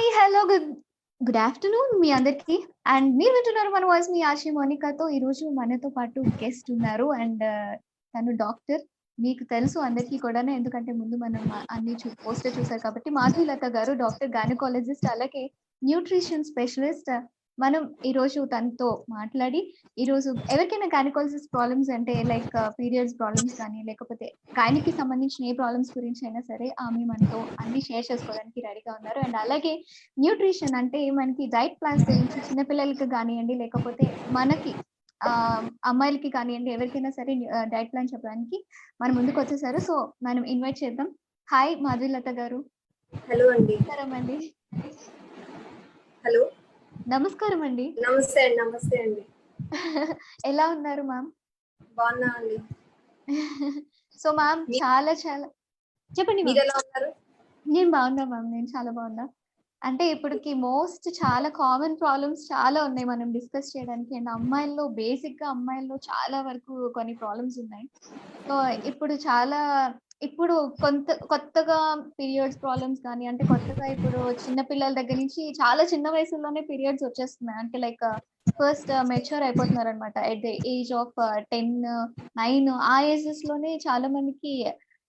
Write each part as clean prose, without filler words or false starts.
Hi! Hello! Good afternoon మీ అందరికి. And మీరు వింటున్నారు మన వాయిస్ మీ ఆర్‌జే మోనికాతో. ఈరోజు మనతో పాటు గెస్ట్ ఉన్నారు. తను డాక్టర్. మీకు తెలుసు అందరికీ కూడాను. ఎందుకంటే ముందు మనం అన్ని పోస్టర్ చూసారు కాబట్టి. మాధవీలత గారు డాక్టర్ గైనకాలజిస్ట్ అలాగే న్యూట్రిషన్ స్పెషలిస్ట్. మనం ఈరోజు తనతో మాట్లాడి ఈరోజు ఎవరికైనా గైనకాలజిస్ట్ ప్రాబ్లమ్స్ అంటే లైక్ పీరియడ్స్ ప్రాబ్లమ్స్ కానీ లేకపోతే గైనకి సంబంధించిన ఏ ప్రాబ్లమ్స్ గురించి అయినా సరే ఆమె మనతో అన్ని షేర్ చేసుకోవడానికి రెడీగా ఉన్నారు. అండ్ అలాగే న్యూట్రిషన్ అంటే మనకి డైట్ ప్లాన్స్ గురించి చిన్న పిల్లలకి గానియండి, లేకపోతే మనకి అమ్మాయిలకి కానియండి, ఎవరికైనా సరే డైట్ ప్లాన్ చెప్పడానికి మన ముందుకొచ్చేసారు. సో, మనం ఇన్వైట్ చేద్దాం. హాయ్! మాధవీలత గారు. హలో అండి. నమస్కారం అండి. హలో. నమస్కారం అండి. నమస్తే అండి. నమస్తే అండి. ఎలా ఉన్నారు మ్యామ్? బాగున్నా అండి. సో మ్యామ్ చాలా చెప్పండి మ్యామ్. మీరెలా ఉన్నారు? నేను బాగున్నా మ్యామ్. నేను చాలా బాగున్నా. అంటే ఇప్పటికి చాలా కామన్ ప్రాబ్లమ్స్ చాలా ఉన్నాయి మనం డిస్కస్ చేయడానికి. అండ్ బేసిక్‌గా అమ్మాయిల్లో చాలా వరకు కొన్ని ప్రాబ్లమ్స్ ఉన్నాయి. సో, ఇప్పుడు కొత్తగా పీరియడ్స్ ప్రాబ్లమ్స్ కానీ, అంటే కొత్తగా ఇప్పుడు చిన్న పిల్లల దగ్గర నుంచి చాలా చిన్న వయసులోనే పీరియడ్స్ వచ్చేస్తున్నాయి. అంటే లైక్ ఫస్ట్ మెచ్యూర్ అయిపోతున్నారనమాట. ఎట్ ది ఏజ్ ఆఫ్ 10, 9 ఆ ఏజెస్‌లోనే చాలా మందికి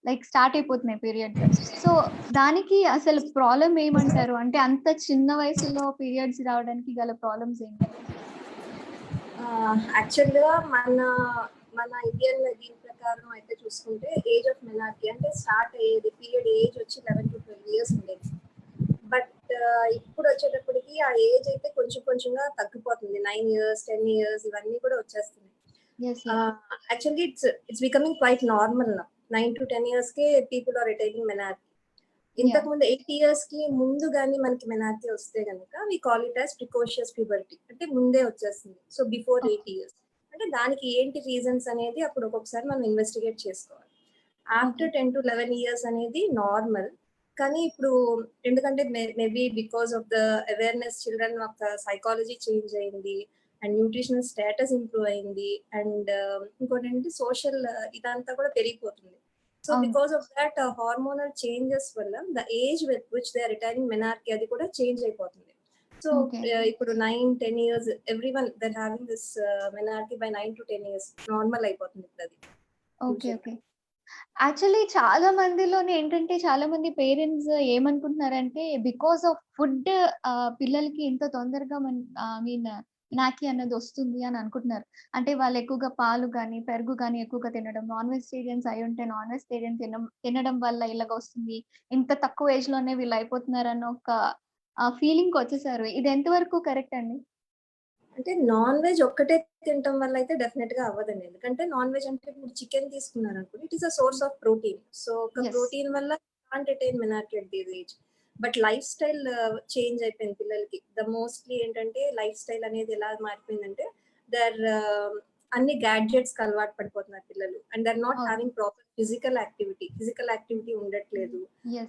లైక్ స్టార్ట్ అయిపోతున్నాయి పీరియడ్స్. సో, దానికి అసలు ప్రాబ్లమ్ ఏమంటారు? అంటే అంత చిన్న వయసులో పీరియడ్స్ రావడానికి గల ప్రాబ్లమ్స్ ఏంటి? యాక్చువల్‌గా మన ఇండియన్ దీని ప్రకారం అయితే చూసుకుంటే ఏజ్ ఆఫ్ మెనార్కీ అంటే స్టార్ట్ అయ్యేది పీరియడ్ ఏజ్ వచ్చి 11-12 ఇయర్స్ ఉండేది. బట్ ఇప్పుడు వచ్చేటప్పటికి ఆ ఏజ్ అయితే కొంచెంగా తగ్గిపోతుంది. 9 ఇయర్స్, 10 ఇయర్స్ ఇవన్నీ కూడా వచ్చేస్తున్నాయి. Actually it's becoming quite normal now. 9-10 ఇయర్స్‌కే పీపుల్ ఆర్ అటైనింగ్ మెనార్కీ. ఇంతకుముందు 8 ఇయర్స్ కి ముందు గానీ మనకి మెనార్కీ వస్తే గనక we call it as precocious puberty. అంటే ముందే వచ్చేస్తుంది. So before 8 years. అంటే దానికి ఏంటి రీజన్స్ అనేది అప్పుడు ఒక్కొక్కసారి మనం ఇన్వెస్టిగేట్ చేసుకోవాలి. ఆఫ్టర్ 10-11 ఇయర్స్ అనేది నార్మల్. కానీ ఇప్పుడు ఎందుకంటే maybe because of the awareness children యొక్క సైకాలజీ చేంజ్ అయింది. అండ్ న్యూట్రిషనల్ స్టేటస్ ఇంప్రూవ్ అయింది. అండ్ ఇంకోటి ఏంటి సోషల్ ఇదంతా కూడా పెరిగిపోతుంది. So because of that hormonal changes వల్ల the age with which they are retiring menarche అది కూడా చేంజ్ అయిపోతుంది. సో ఇప్పుడు 9-10 years everyone there having this menarche by 9-10 years normal అయిపోతుంది ఇప్పుడు అది. ఓకే. యాక్చువల్లీ చాలా మందిలోనే ఏంటంటే చాలా మంది పేరెంట్స్ ఏమనుకుంటున్నారంటే బికాస్ ఆఫ్ ఫుడ్ పిల్లలకి ఇంత తొందరగా నాకి అన్నది వస్తుంది అని అనుకుంటున్నారు. అంటే వాళ్ళు ఎక్కువగా పాలు గాని, పెరుగు గాని ఎక్కువగా తినడం, నాన్ వెజిటేరియన్స్ అయ్యుంటే నాన్ వెజిటేరియన్ తినడం వల్ల ఇలాగ వస్తుంది. ఇంత తక్కువ ఏజ్ లోనే వీళ్ళు అయిపోతున్నారన్న ఒక ఫీలింగ్‌కొచ్చేసారు. ఇది ఎంతవరకు కరెక్ట్ అండి? అంటే నాన్ వెజ్ ఒక్కటే తినటం వల్ల అయితే డెఫినెట్ గా అవ్వదండి. ఎందుకంటే నాన్ వెజ్ అంటే ఇప్పుడు చికెన్ తీసుకున్నారనుకోండి it is a source of protein. So ఒక ప్రోటీన్ వల్ల can't attain menarche at this age. But life style change అయిపోయింది పిల్లలకి. మోస్ట్లీ ఏంటంటే లైఫ్ స్టైల్ అనేది ఎలా మారిపోయిందంటే దర్ అన్ని గ్యాడ్జెట్స్ కి అలవాటు పడిపోతున్నారు పిల్లలు. And they're not having proper physical activity ఉండట్లేదు.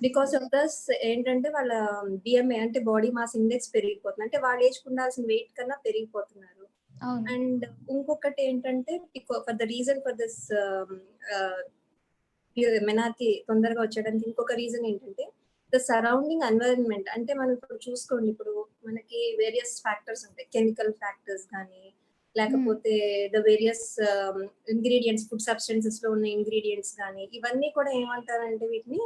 బికాస్ ఆఫ్ దస్ ఏంటంటే వాళ్ళ బిఎంఐ అంటే బాడీ మాస్ ఇండెక్స్ పెరిగిపోతుంది. అంటే వాళ్ళ ఏజ్ ఉండాల్సిన వెయిట్ కన్నా పెరిగిపోతున్నారు. అండ్ ఇంకొకటి ఏంటంటే for the reason for this menarche తొందరగా వచ్చేయడానికి ఇంకొక రీజన్ ఏంటంటే ద సరౌండింగ్ ఎన్వైరన్మెంట్. అంటే మనం ఇప్పుడు చూసుకోండి, ఇప్పుడు మనకి వేరియస్ ఫ్యాక్టర్స్ ఉంటాయి. కెమికల్ ఫ్యాక్టర్స్ కానీ లేకపోతే the various ingredients food substances లో ఉన్న ఇంగ్రీడియంట్స్ కానీ ఇవన్నీ కూడా ఏమంటారంటే వీటిని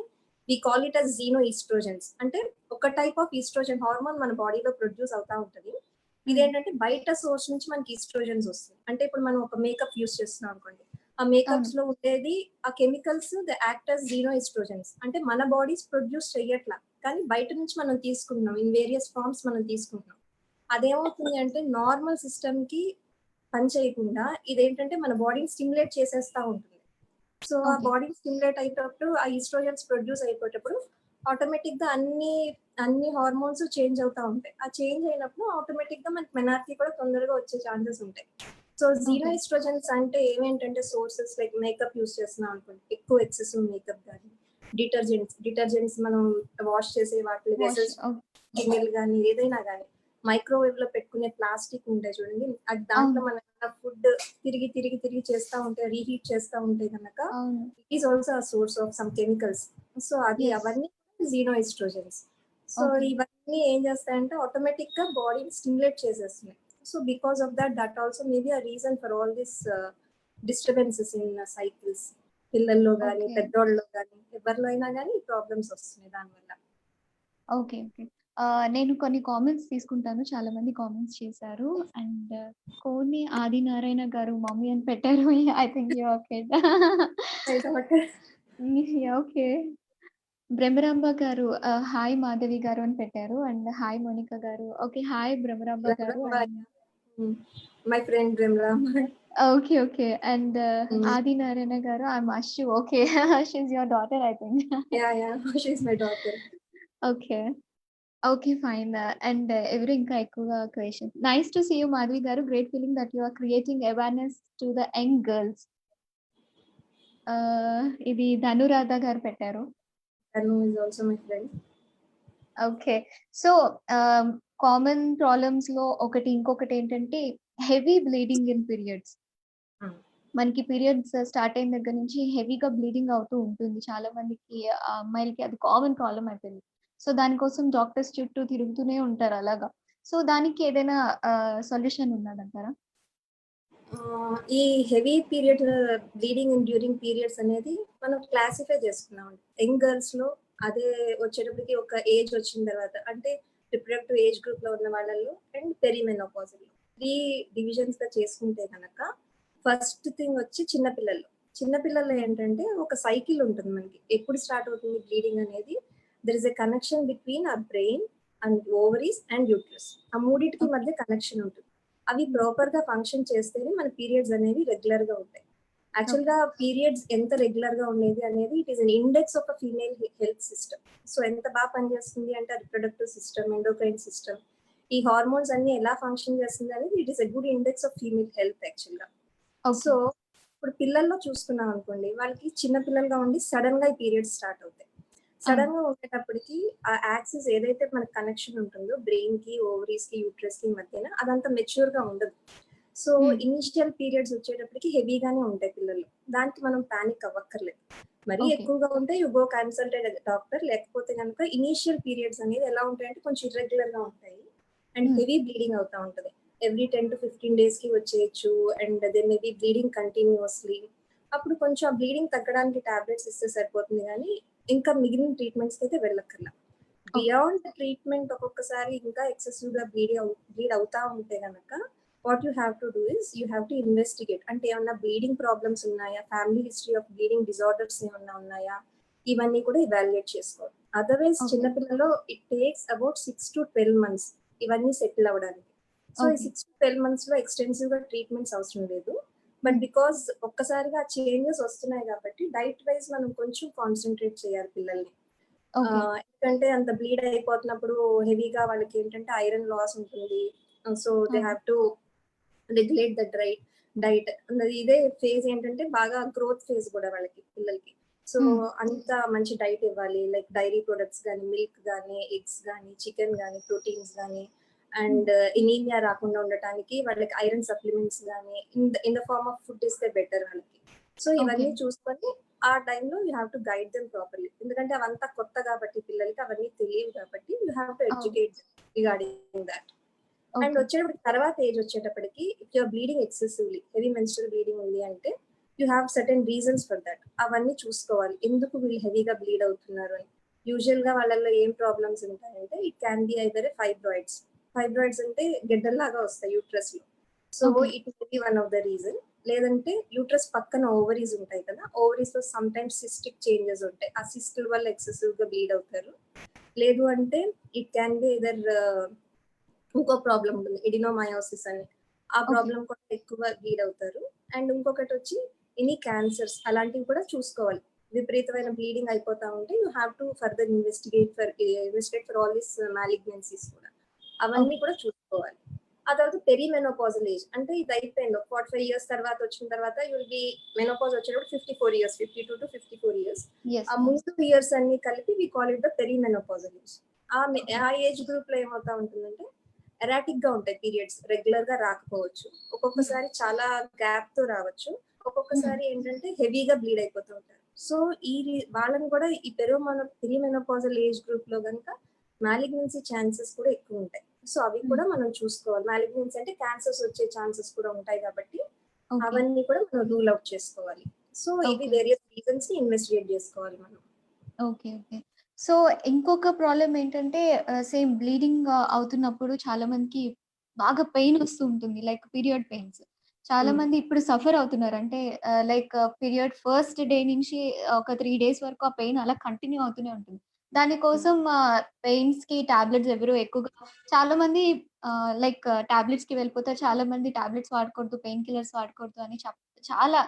we call it as xenoestrogens. అంటే ఒక టైప్ ఆఫ్ ఈస్ట్రోజన్ హార్మోన్ మన బాడీలో ప్రొడ్యూస్ అవుతా ఉంటది. ఇదేంటంటే బయట సోర్స్ నుంచి మనకి ఈస్ట్రోజన్స్ వస్తుంది. అంటే ఇప్పుడు మనం ఒక మేకప్ యూస్ చేస్తున్నాం అనుకోండి, ఆ మేకప్స్ లో ఉండేది ఆ కెమికల్స్ ద యాక్టర్స్ జీనో ఈస్ట్రోజన్స్. అంటే మన బాడీస్ ప్రొడ్యూస్ చెయ్యట్లా, కానీ బయట నుంచి మనం తీసుకుంటున్నాం, ఇన్ వేరియస్ ఫార్మ్స్ మనం తీసుకుంటున్నాం. అదేమవుతుంది అంటే నార్మల్ సిస్టమ్ కి పని చేయకుండా ఇదేంటంటే మన బాడీని స్టిమ్యులేట్ చేసేస్తా ఉంటుంది. సో ఆ బాడీని స్టిమ్యులేట్ అయ్యేటప్పుడు ఆ ఈస్ట్రోజన్స్ ప్రొడ్యూస్ అయిపోయేటప్పుడు ఆటోమేటిక్ గా అన్ని హార్మోన్స్ చేంజ్ అవుతా ఉంటాయి. ఆ చేంజ్ అయినప్పుడు ఆటోమేటిక్ గా మనకి మెనార్కీ కూడా తొందరగా వచ్చే ఛాన్సెస్ ఉంటాయి. సో జీనో ఈస్ట్రోజన్స్ అంటే ఏమేంటంటే సోర్సెస్ లైక్ మేకప్ యూస్ చేస్తున్నాం అనుకోండి, ఎక్కువ ఎక్సెసివ్ మేకప్ కానీ, డిటర్జెంట్స్ మనం వాష్ చేసే వాటిలో వెసల్స్ గిన్నెలు కానీ ఏదైనా కానీ మైక్రోవేవ్ లో పెట్టుకునే ప్లాస్టిక్ ఉంటాయి చూడండి, అది దాంట్లో మన ఫుడ్ తిరిగి చేస్తా ఉంటే రీహీట్ చేస్తా ఉంటే కనుక it is also a source of some chemicals. So అవన్నీ జీనో ఈస్ట్రోజన్స్. So okay. ఇవన్నీ ఏం చేస్తాయంటే ఆటోమేటిక్‌గా బాడీని స్టిమ్యులేట్ చేసేస్తున్నాయి. So because of that also maybe ఆ reason for all this disturbances in cycles. పిల్లల్లో గాని, ఓకే. పెద్దోళ్ళలో గాని, ఎవరిలో అయినా గాని ప్రాబ్లమ్స్ వస్తున్నాయి దానివల్ల. ఓకే. ఓకే. నేను కొన్ని కామెంట్స్ తీసుకుంటాను. చాలా మంది కామెంట్స్ చేశారు. అండ్ కోని ఆదినారాయణ గారు మమ్మీ అని పెట్టారు. I think you are kid. My daughter yeah! Okay. Brahmaramba గారు హాయ్ మాధవి గారు అని పెట్టారు. అండ్ హాయ్ మోనిక గారు. ఓకే. హాయ్ బ్రహ్మరాంబ గారు అండ్ హ్మ్. మై ఫ్రెండ్ బ్రిమ్రామ్. Okay. Okay. And hmm. Adinarayana గారు I am Ashu. Okay. She is your daughter I think. Yeah! She is my daughter. Okay. Okay. Fine. And ఎవరు ఇంకా ఎక్కువగా questions nice to see you Madhavi గారు. Great feeling that you are creating awareness to the young girls. ఇది ధనురాధ గారు పెట్టారు. తను is also my friend. Okay. So, ah, common ప్రాబ్లమ్స్‌లో ఇంకొకటేంటంటే హెవీ బ్లీడింగ్ ఇన్ పీరియడ్స్. హ్మ్. మనకి పీరియడ్స్ స్టార్ట్ అయిన దగ్గర నుంచి హెవీగా బ్లీడింగ్ అవుతూ ఉంటుంది. చాలా మందికి అమ్మాయిలకి అది కామన్ ప్రాబ్లమ్ అయిపోయింది. సో, దానికోసం డాక్టర్స్ చుట్టూ తిరుగుతూనే ఉంటారు అలాగా. సో, దానికి ఏదైనా సొల్యూషన్ ఉన్నదంటారా? ఈ heavy period bleeding during periods అనేది మనం క్లాసిఫై చేసుకున్నాం. యంగ్ గర్ల్స్‌లో అదే వచ్చేటప్పటికి ఒక ఏజ్ వచ్చిన తర్వాత అంటే రిప్రొడక్టివ్ ఏజ్ గ్రూప్‌లో ఉన్న వాళ్ళలో అండ్ పెరిమెనోపాజ్‌లో 3 డివిజన్స్‌గా చేసుకుంటే గనక ఫస్ట్ థింగ్ వచ్చి చిన్న పిల్లల్లో. చిన్న పిల్లల్లో హ్మ్. ఏంటంటే ఒక సైకిల్ ఉంటుంది మనకి. ఎప్పుడు స్టార్ట్ అవుతుంది బ్లీడింగ్ అనేది there is a connection between our brain and ovaries and uterus. ఆ మూడిటికి ఓకే. మధ్య కనెక్షన్ ఉంటుంది. అవి హ్మ్. ప్రాపర్‌గా ఫంక్షన్ చేస్తేనే మన పీరియడ్స్ అనేవి రెగ్యులర్‌గా ఉంటాయి. ఓకే. యాక్చువల్‌గా పీరియడ్స్ ఎంత రెగ్యులర్‌గా ఉండేది అనేది it is an index of a female health system. So ఎంత పనిచేస్తుంది అంటే రిప్రొడక్టివ్ సిస్టమ్, ఎండోక్రైన్ సిస్టమ్ ఈ హార్మోన్స్ అన్నీ ఎలా ఫంక్షన్ చేస్తుంది అనేది it is a good index of female health యాక్చువల్‌గా. ఓకే. సో ఇప్పుడు పిల్లల్లో చూసుకున్నాం అనుకోండి, వాళ్ళకి చిన్న పిల్లలుగా ఉండి సడెన్‌గా ఈ పీరియడ్స్ స్టార్ట్ అవుతాయి. అవును. సడెన్‌గా ఉండేటప్పటికి ఆ యాక్సిస్ ఏదైతే మనకు కనెక్షన్ ఉంటుందో బ్రెయిన్‌కి, ఓవరీస్‌కి, యూట్రస్‌కి మధ్యన అదంతా మెచ్యూర్‌గా ఉండదు. సో, హ్మ్. ఇనీషియల్ పీరియడ్స్ వచ్చేటప్పటికి హెవీగానే ఉంటాయి పిల్లల్లో. దానికి మనం పానిక్ అవ్వక్కర్లేదు. మరీ ఓకే. ఎక్కువగా ఉంటే యూ గో కన్సల్టెడ్ డాక్టర్. లేకపోతే గనుక ఇనీషియల్ పీరియడ్స్ అనేది ఎలా ఉంటాయంటే కొంచెం ఇర్రెగ్యులర్‌గా ఉంటాయి. అండ్ హ్మ్. హెవీ బ్లీడింగ్ అవుతా ఉంటది. ఎవ్రీ 10-15 డేస్‌కి వచ్చేయొచ్చు. And they may be bleeding continuously. అప్పుడు కొంచెం ఆ బ్లీడింగ్ తగ్గడానికి టాబ్లెట్స్ ఇస్తే సరిపోతుంది గానీ, ఇంకా మిగిలిన ట్రీట్మెంట్స్‌కైతే వెళ్ళక్కర్లా. ఓకే. బియాండ్ ట్రీట్మెంట్ ఒక్కొక్కసారి ఇంకా ఎక్సెసివ్‌గా బ్లీడ్ అవుతా ఉంటే గనక what you have to do is you have to investigate. అంటే ఏమన్నా బ్లీడింగ్ ప్రాబ్లమ్స్ ఉన్నాయా? Family history of bleeding disorders ఏమన్నా ఉన్నాయా? ఇవన్నీ కూడా ఇవాల్యుయేట్ చేసుకోవాలి. Otherwise okay. చిన్న పిల్లల్లో ఇట్ టేక్స్ అబౌట్ 6-12 మంత్స్ ఇవన్నీ సెటిల్ అవ్వడానికి. సో, ఈ ఓకే. 6-12 మంత్స్‌లో ఎక్స్‌టెన్సివ్‌గా ట్రీట్మెంట్స్ అవసరం లేదు. బట్ హ్మ్. బికాజ్ ఒక్కసారిగా చేంజెస్ వస్తున్నాయి కాబట్టి డైట్ వైస్ మనం కొంచెం కాన్సంట్రేట్ చేయాలి పిల్లల్ని. ఓకే. ఎందుకంటే అంత బ్లీడ్ అయిపోతున్నప్పుడు హెవీగా వాళ్ళకేంటంటే ఐరన్ లాస్ ఉంటుంది. సో, దే అవును. Have to regulate the diet. ఇదే ఫేజ్ ఏంటంటే బాగా గ్రోత్ ఫేజ్ గూడా వాళ్ళకి పిల్లలకి. సో, హ్మ్. అంత మంచి డైట్ ఇవ్వాలి. లైక్ డైరీ ప్రొడక్ట్స్ గానీ, మిల్క్ గానీ, ఎగ్స్ గానీ, చికెన్ గానీ, ప్రోటీన్స్ గానీ హ్మ్. అండ్ ఎనీమియా రాకుండా ఉండటానికి వాళ్ళకి ఐరన్ సప్లిమెంట్స్ గానీ in the form of food ఇస్తే బెటర్ వాళ్ళకి. So, okay. ఇవన్నీ చూసుకొని ఆ టైంలో you have to guide them properly. ఎందుకంటే అవంతా కొత్త గాబట్టి పిల్లలకి అవన్నీ తెలియవు కాబట్టి యూ హావ్ టు అవును. Educate regarding that. And okay. వచ్చేటప్పటికి తర్వాత ఏజ్ వచ్చేటప్పటికి if you're bleeding excessively heavy menstrual bleeding ఉంది అంటే you have certain reasons for that. అవన్నీ చూసుకోవాలి. ఎందుకు వీళ్ళు హెవీగా బ్లీడ్ అవుతున్నారు అని. యూజువల్‌గా వాళ్ళలో ఏం ప్రాబ్లమ్స్ ఉంటాయంటే it can be either a fibroids. Fibroids అంటే గెడ్డల్లాగా వస్తాయి యూట్రస్‌లో. So, okay. It may be one of the reason. లేదంటే యూట్రస్ పక్కన ఓవరీస్ ఉంటాయి కదా! ఓవరీస్‌లో సమ్‌టైమ్స్ సిస్టిక్ చేంజెస్ ఉంటాయి. ఆ సిస్టుల వల్ల ఎక్సెసివ్‌గా బ్లీడ్ అవుతారు. లేదు అంటే ఇట్ క్యాన్ బి ఐదర్ ఇంకో ప్రాబ్లమ్ ఉంటుంది. ఎడినోమయోసిస్ అని. ఆ ఓకే. ప్రాబ్లమ్ కూడా ఎక్కువ బ్లీడ్ అవుతారు. అండ్ ఇంకొకటొచ్చి ఎనీ క్యాన్సర్స్ అలాంటివి కూడా చూసుకోవాలి. విపరీతమైన బ్లీడింగ్ అయిపోతా ఉంటే you have to further investigate for all these malignancies కూడా. అవన్నీ ఓకే. కూడా చూసుకోవాలి. ఆ తర్వాత పెరిమెనోపాజల్ ఏజ్ అంటే ఇది అయిపోయింది. ఒక 45 ఇయర్స్ తర్వాత వచ్చిన తర్వాత యూ విల్ బి మెనోపాజ్ వచ్చేటప్పుడు 54 ఇయర్స్. 52-54 ఇయర్స్. యెస్. ఆ యెస్. ముందు ఇయర్స్ అన్ని కలిపి we call it the perimenopausal age. Okay. ఆ ఏజ్ గ్రూప్‌లో ఏమవుతా ఉంటుందంటే ఎరాటిక్‌గా ఉంటాయి పీరియడ్స్. రెగ్యులర్‌గా రాకపోవచ్చు. హ్మ్. ఒక్కొక్కసారి చాలా గ్యాప్‌తో రావచ్చు. హ్మ్. ఒక్కొక్కసారి ఏంటంటే హెవీగా బ్లీడ్ అయిపోతూ ఉంటారు. సో, వాళ్ళని కూడా ఈ పెరిమెనోపాజల్ ఏజ్ గ్రూప్‌లో గనుక మాలిగ్నెన్సీ ఛాన్సెస్ కూడా ఎక్కువ ఉంటాయి. సో అవి కూడా మనం చూసుకోవాలి. మాలిగ్నెన్సీ అంటే క్యాన్సర్స్ వచ్చే ఛాన్సెస్ కూడా ఉంటాయి కాబట్టి ఓకే. అవన్నీ కూడా మనం రూల్ అవుట్ చేసుకోవాలి. సో ఇవి ఓకే. వేరియస్ రీజన్స్ ని ఇన్వెస్టిగేట్ చేసుకోవాలి మనం. ఓకే. ఓకే. సో, ఇంకొక ప్రాబ్లమ్ ఏంటంటే సేమ్ బ్లీడింగ్ అవుతున్నప్పుడు చాలా మందికి బాగా పెయిన్ వస్తూ ఉంటుంది. Like period pains. చాలా హ్మ్. మంది ఇప్పుడు సఫర్ అవుతున్నారు. అంటే లైక్ పీరియడ్ ఫస్ట్ డే నుంచి ఒక 3 డేస్ వరకు ఆ పెయిన్ అలా కంటిన్యూ అవుతూనే ఉంటుంది. హ్మ్. దానికోసం పెయిన్స్‌కి టాబ్లెట్స్ ఎవరు ఎక్కువగా చాలా మంది లైక్ టాబ్లెట్స్‌కి వెళ్ళిపోతారు. చాలా మంది టాబ్లెట్స్ వాడకూడదు, పెయిన్ కిల్లర్స్ వాడకూడదు అని చాలా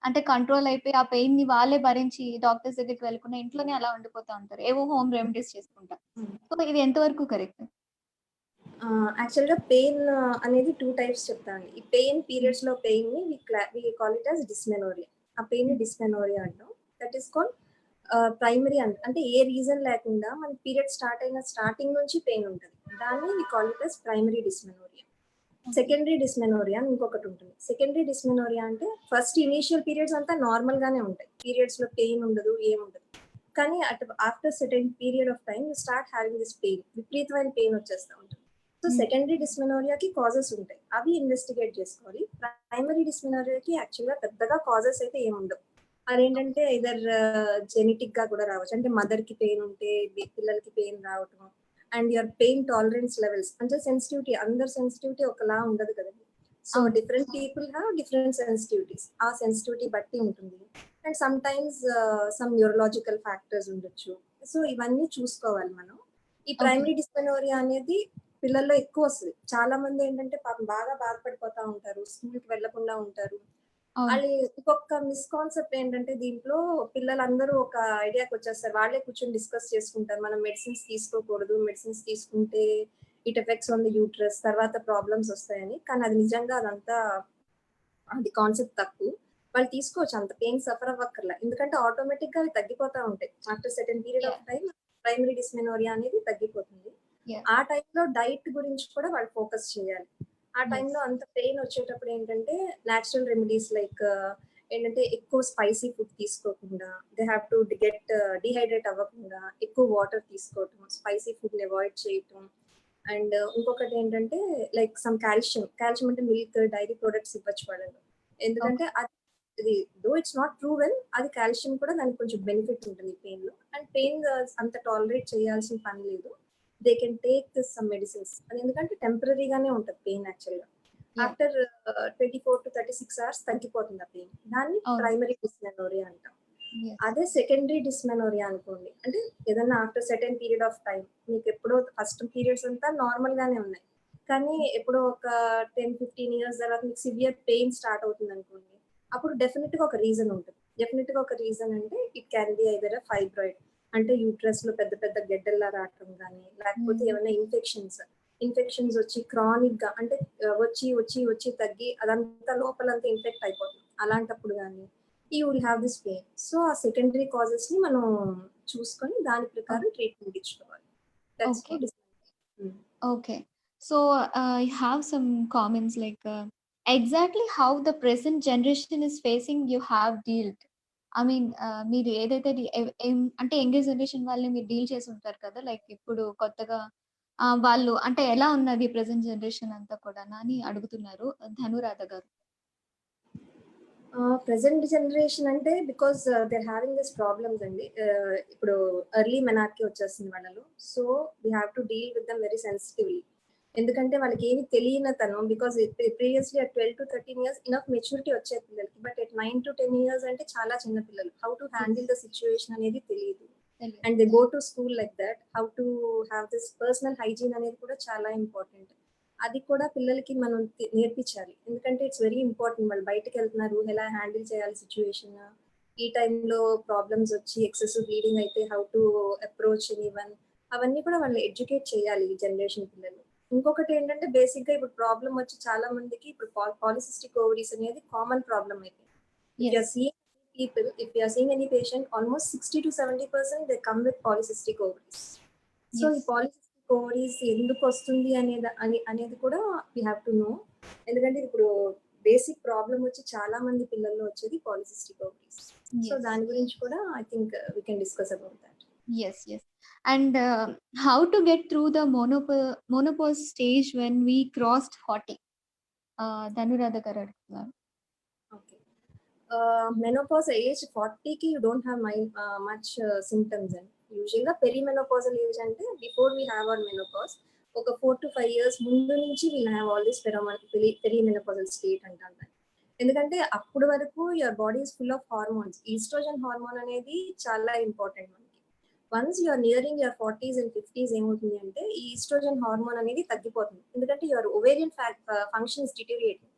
అంటే కంట్రోల్ అయిపోయి ఆ పెయిన్‌ని వాళ్ళే భరించి డాక్టర్స్ దగ్గరికి వెళ్ళకుండా ఇంట్లోనే అలా ఉండిపోతా ఉంటారు. ఏవో హోమ్ రెమెడీస్ చేసుకుంటా. హ్మ్. సో, ఇది ఎంత వరకు కరెక్ట్? యాక్చువల్‌గా పెయిన్ అనేది 2 టైప్స్ చెప్తానండి. ఈ పెయిన్ హ్మ్. పీరియడ్స్‌లో పెయిన్‌ని we call it as dysmenorrhoea. ఆ పెయిన్‌ని హ్మ్. డిస్మెనోరియా అంటాం. దట్ ఈస్ కాల్డ్ ప్రైమరీ అంటే ఏ రీజన్ లేకుండా మన పీరియడ్ స్టార్ట్ అయిన స్టార్టింగ్ నుంచి పెయిన్ ఉంటది. దాన్ని we call it as primary dysmenorrhoea. Okay. Secondary dysmenorrhoea అని ఇంకొకటి ఉంటుంది. సెకండరీ డిస్మెనోరియా అంటే ఫస్ట్ ఇనీషియల్ పీరియడ్స్ అంతా నార్మల్ గానే ఉంటాయి. పీరియడ్స్‌లో పెయిన్ ఉండదు, ఏముండదు. కానీ after certain period of time you start having this pain. విపరీతమైన పెయిన్ వచ్చేస్తా ఉంటుంది. సో హ్మ్. సెకండరీ డిస్మెనోరియాకి కాజెస్ ఉంటాయి. అవి ఇన్వెస్టిగేట్ చేసుకోవాలి. ప్రైమరీ డిస్మెనోరియాకి యాక్చువల్‌గా పెద్దగా కాజెస్ అయితే ఏముండవు. అదేంటంటే ఐదర్ జెనెటిక్‌గా కూడా రావచ్చు. అంటే మదర్‌కి పెయిన్ ఉంటే పిల్లలకి పెయిన్ రావటం. And your pain tolerance levels అంటే సెన్సిటివిటీ అందరి సెన్సిటివిటీ ఒకలా ఉండదు కదండీ. సో అవును. Different people have different sensitivities. ఆ సెన్సిటివిటీ బట్టి ఉంటుంది. And sometimes some neurological factors ఉండొచ్చు. సో ఇవన్నీ చూసుకోవాలి మనం. ఈ ఓకే. ప్రైమరీ డిస్మెనోరియా అనేది పిల్లల్లో ఎక్కువొస్తది. చాలా మందేంటంటే పాపం బాగా బాధపడిపోతా ఉంటారు. స్కూలుకి వెళ్ళకుండా ఉంటారు. అవును. ఆళ్ళి ఇంకొక మిస్‌కాన్సెప్ట్ ఏంటంటే దీంట్లో పిల్లలందరూ ఒక ఐడియాకొచ్చేస్తారు. వాళ్ళే కూర్చొని డిస్కస్ చేసుకుంటారు. మనం మెడిసిన్స్ తీసుకోకూడదు. మెడిసిన్స్ తీసుకుంటే it effects on the uterus తర్వాత ప్రాబ్లమ్స్ వస్తాయని. కానీ అది నిజంగా అదంతా అది కాన్సెప్ట్ తప్పు. వాళ్ళు తీసుకోవచ్చు. అంత పెయిన్ సఫర్ అవ్వక్కర్ల. ఎందుకంటే ఆటోమేటిక్‌గా అవి తగ్గిపోతా ఉంటాయి. After certain period of yeah! Time primary dysmenorrhoea అనేది తగ్గిపోతుంది. యాహ్! ఆ టైంలో డైట్ గురించి కూడా వాళ్ళు ఫోకస్ చేయాలి. ఆ యెస్. టైంలో అంత పెయిన్ వచ్చేటప్పుడు ఏంటంటే నేచురల్ రెమెడీస్ లైక్ ఏంటంటే ఎక్కువ స్పైసీ ఫుడ్ తీసుకోకుండా they have to get dehydrate అవ్వకుండా ఎక్కువ వాటర్ తీసుకోవటం, స్పైసీ ఫుడ్‌ని అవాయిడ్ చేయటం. అండ్ ఇంకొకటి ఏంటంటే లైక్ సమ్ కాల్షియం. కాల్షియం అంటే మిల్క్, డైరీ ప్రొడక్ట్స్ ఇవ్వచ్చు వాళ్ళలో. ఎందుకంటే ఓకే. అది దో ఇట్స్ నాట్ ప్రూవెన్ అది కాల్షియం కూడా దానికి కొంచెం బెనిఫిట్ ఉంటుంది పెయిన్‌లో. అండ్ పెయిన్ అంత టాలరేట్ చేయాల్సిన పని లేదు. They can take some medicines. అది ఎందుకంటే టెంపరరీగానే ఉంటది పెయిన్ యాక్చువల్‌గా. యాహ్! ఆఫ్టర్ 24-36 అవర్స్ తగ్గిపోతుంది ఆ పెయిన్. దాన్ని అవును. ప్రైమరీ డిస్మెనోరియా అంటాం. యెస్. అదే సెకండరీ డిస్మెనోరియా అనుకోండి. అంటే ఏదన్నా after certain period of time మీకెప్పుడో ఫస్ట్ పీరియడ్స్ అంతా నార్మల్ గానే ఉన్నాయి. కానీ ఎప్పుడో ఒక 10, 15 ఇయర్స్ తర్వాత మీకు సివియర్ పెయిన్ స్టార్ట్ అవుతుందనుకోండి. అప్పుడు డెఫినిట్‌గా ఒక రీజన్ ఉంటుంది. డెఫినిట్‌గా ఒక రీజన్ అంటే it can be either fibroid అంటే యూట్రస్‌లో పెద్ద పెద్ద గెడ్డల్లా రావటం గానీ, లేకపోతే హ్మ్. ఏమన్నా ఇన్ఫెక్షన్స్ వచ్చి క్రానిక్‌గా అంటే వచ్చి తగ్గి అదంతా లోపలంతా ఇన్ఫెక్ట్ అయిపోతుంది. అలాంటప్పుడు గానీ you will have this pain. So, ఆ సెకండరీ కాజెస్‌ని మనం చూసుకొని దాని ఓహ్! ప్రకారం ట్రీట్మెంట్ ఇచ్చుకోవాలి. That's okay. ఫర్ హ్మ్. Okay. So, I have some comments like, exactly how the present generation is facing you have dealt. I mean మీరు ఏదైతే అంటే యంగర్ జనరేషన్ వాళ్ళని మీరు డీల్ చేసి ఉంటారు కదా! లైక్ ఇప్పుడు కొత్తగా వాళ్ళు అంటే ఎలా ఉన్నది ప్రెజెంట్ జనరేషన్ అంతా కూడానా అని అడుగుతున్నారు ధనురాధ గారు. ప్రెజెంట్ జనరేషన్ అంటే because they are having this problems అండి. ఇప్పుడు ఎర్లీ మెనార్కీ వచ్చేస్తుంది వాళ్ళలో. So, we have to deal with them very sensitively. ఎందుకంటే వాళ్ళకేమి తెలియనితనం because previously at 12-13 years enough maturity వచ్చేది పిల్లలకి. బట్ అట్ 9-10 ఇయర్స్ అంటే చాలా చిన్న పిల్లలు. How to yes. Handle the situation అనేది తెలీదు. తెలియదు. And they go to school like that. How to have this personal hygiene అనేది కూడా చాలా ఇంపార్టెంట్. అది కూడా పిల్లలకి మనం నేర్పించాలి. ఎందుకంటే ఇట్స్ వెరీ ఇంపార్టెంట్. వాళ్ళు బయటికెళ్తున్నారు. ఎలా హ్యాండిల్ చేయాలి సిట్యుయేషన్. ఈ టైంలో ప్రాబ్లమ్స్ వచ్చి ఎక్సెసివ్ బ్లీడింగ్ అయితే హౌ టు అప్రోచ్ ఎనీవన్. అవన్నీ కూడా వాళ్ళని ఎడ్యుకేట్ చేయాలి ఈ జనరేషన్ పిల్లలు. ఇంకొకటేంటంటే బేసిక్‌గా ఇప్పుడు ప్రాబ్లమ్ వచ్చి చాలా మందికి ఇప్పుడు పాలిసిస్టిక్ ఓవరీస్ అనేది కామన్ ప్రాబ్లమ్ అయిపోయింది. If you yes. Are seeing if you are seeing any patient, almost 60-70% they come with polycystic ovaries. So, ఈ యెస్. పాలిసిస్టిక్ ఓవరీస్ ఎందుకొస్తుంది అనేది కూడా వి హావ్ టు నో. ఎందుకంటే ఇప్పుడు బేసిక్ ప్రాబ్లమ్ వచ్చి చాలా మంది పిల్లల్లో వచ్చేది పాలిసిస్టిక్ ఓవరీస్. So, yes. దాని గురించి కూడా I think we can discuss about that. Yes, yes. And how to get through the monopause stage when we crossed 40? Dhanuradha గారు అడుగుతున్నారు. ఓకే. మెనోపాజ్ ఏజ్ 40కి you don't have much symptoms అండి. యూజువల్‌గా perimenopausal age అంటే before we have our menopause ఒక 4-5 years ముందు నుంచి will have all this perimenopausal state అంటాం దాన్ని. ఎందుకంటే అప్పటి వరకు your body is full of hormones. Oestrogen hormone అనేది చాలా ఇంపార్టెంట్ మనకి. Once you are nearing your 40స్ అండ్ 50స్ ఏమవుతుంది అంటే ఈ ఈస్ట్రోజన్ హార్మోన్ అనేది తగ్గిపోతుంది. ఎందుకంటే your ovarian function is deteriorating.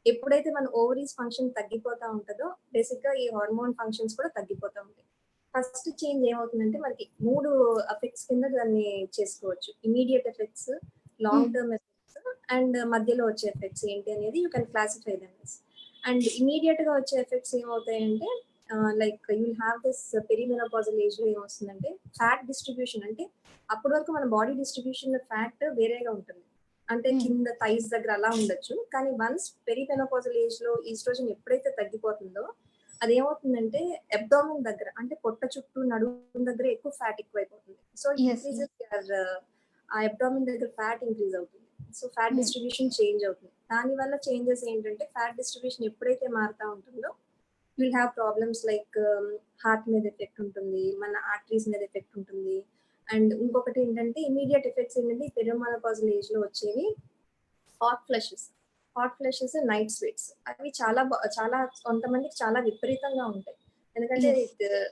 ఎప్పుడైతే మన ఓవరీస్ ఫంక్షన్ తగ్గిపోతా ఉంటుందో బేసిక్ గా ఈ హార్మోన్ ఫంక్షన్స్ కూడా తగ్గిపోతా ఉంటాయి. ఫస్ట్ చేంజ్ ఏమవుతుందంటే మనకి 3 ఎఫెక్ట్స్ కింద దాన్ని చేసుకోవచ్చు. Immediate effects, long term effects and మధ్యలో వచ్చే ఎఫెక్ట్స్ ఏంటి అనేది you can classify them. And immediate గా వచ్చే ఎఫెక్ట్స్ ఏమవుతాయంటే like you will have this perimenopausal age లో ఏమొస్తుందంటే ఫ్యాట్ డిస్ట్రిబ్యూషన్. అంటే అప్పటి వరకు మన బాడీ డిస్ట్రిబ్యూషన్ ఫ్యాట్ వేరేగా ఉంటుంది. అంటే కింద థైస్ దగ్గర అలా ఉండొచ్చు. కానీ వన్స్ పెరిమెనోపాజల్ ఏజ్ లో ఈస్ట్రోజన్ ఎప్పుడైతే తగ్గిపోతుందో అదేమవుతుందంటే అబ్డామిన్ దగ్గర అంటే పొట్ట చుట్టూ నడుము దగ్గర ఎక్కువ ఫ్యాట్ ఎక్కువైపోతుంది. సో ఆ అబ్డామిన్ దగ్గర ఫ్యాట్ ఇంక్రీజ్ అవుతుంది. సో ఫ్యాట్ డిస్ట్రిబ్యూషన్ చేంజ్ అవుతుంది. దాని వల్ల చేంజెస్ ఏంటంటే ఫ్యాట్ డిస్ట్రిబ్యూషన్ ఎప్పుడైతే మారుతా ఉంటుందో will have problems like heart మీద ఎఫెక్ట్ ఉంటుంది, మన ఆర్టరీస్ మీద ఎఫెక్ట్ ఉంటుంది. అండ్ ఇంకొకటి ఏంటంటే ఇమీడియట్ ఎఫెక్ట్స్ ఏంటంటే పెరిమెనోపాజల్ ఏజ్ లో వచ్చేవి హాట్ ఫ్లషెస్, నైట్ స్వెట్స్. అవి చాలా కొంతమందికి చాలా విపరీతంగా ఉంటాయి. ఎందుకంటే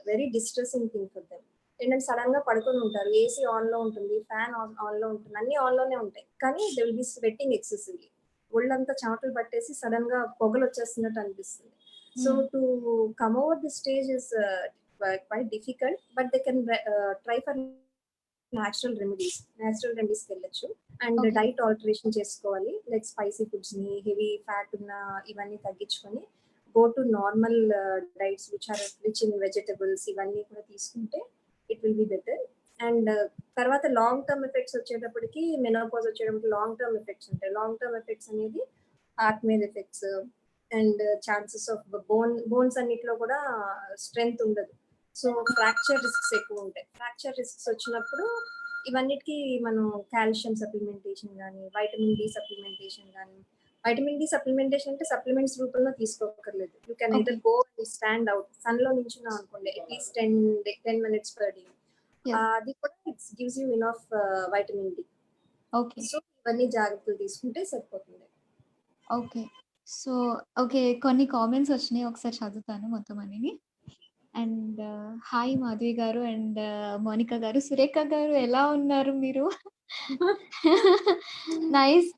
వెరీ డిస్ట్రెసింగ్ థింగ్ ఫర్ దెమ్. ఏంటంటే సడన్ గా పడుకొని ఉంటారు, ఏసీ ఆన్ లో ఉంటుంది, ఫ్యాన్ ఆన్ లో ఉంటుంది, అన్ని ఆన్ లోనే ఉంటాయి. కానీ they will be sweating excessively. ఒళ్ళంతా చెమటలు పట్టేసి సడన్ గా పొగలు వచ్చేస్తున్నట్టు అనిపిస్తుంది. So to come over this stage is quite difficult, but they can try for natural రెమెడీస్కి వెళ్ళొచ్చు. అండ్ డైట్ ఆల్టరేషన్ చేసుకోవాలి. లైక్ స్పైసీ ఫుడ్స్ ని, హెవీ ఫ్యాట్ ఉన్న ఇవన్నీ తగ్గించుకొని go to normal diets which are rich in vegetables. ఇవన్నీ కూడా తీసుకుంటే it will be better. And తర్వాత లాంగ్ టర్మ్ ఎఫెక్ట్స్ వచ్చేటప్పటికి మెనోపాజ్ వచ్చేటప్పటికి లాంగ్ టర్మ్ ఎఫెక్ట్స్ ఉంటాయి. లాంగ్ టర్మ్ ఎఫెక్ట్స్ అనేది హార్ట్ మీద effects and chances of bones అన్నిట్లో కూడా స్ట్రెంగ్త్ ఉండదు. సో ఫ్రాక్చర్ రిస్క్స్ ఎక్కువ ఉంటాయి. ఫ్రాక్చర్ రిస్క్స్ వచ్చినప్పుడు ఇవన్నిటికీ మనం కాల్షియం సప్లిమెంటేషన్ కానీ, వైటమిన్ డి సప్లిమెంటేషన్ కానీ. వైటమిన్ డి సప్లిమెంటేషన్ అంటే సప్లిమెంట్స్ రూపంలో తీసుకోకర్లేదు. You can either go and stand out, sun లో నించున్నాం అనుకోండి అట్లీస్ట్ 10 minutes per day. అది కూడా it's gives you enough vitamin D. So ఇవన్నీ జాగ్రత్తలు తీసుకుంటే సరిపోతుంది. ఓకే. సో ఓకే, కొన్ని కామెంట్స్ వచ్చినాయి, ఒకసారి చదువుతాను మొత్తం అన్ని. అండ్ హాయ్ మాధవి గారు అండ్ మోనిక గారు. సురేఖ గారు ఎలా ఉన్నారు మీరు? నైస్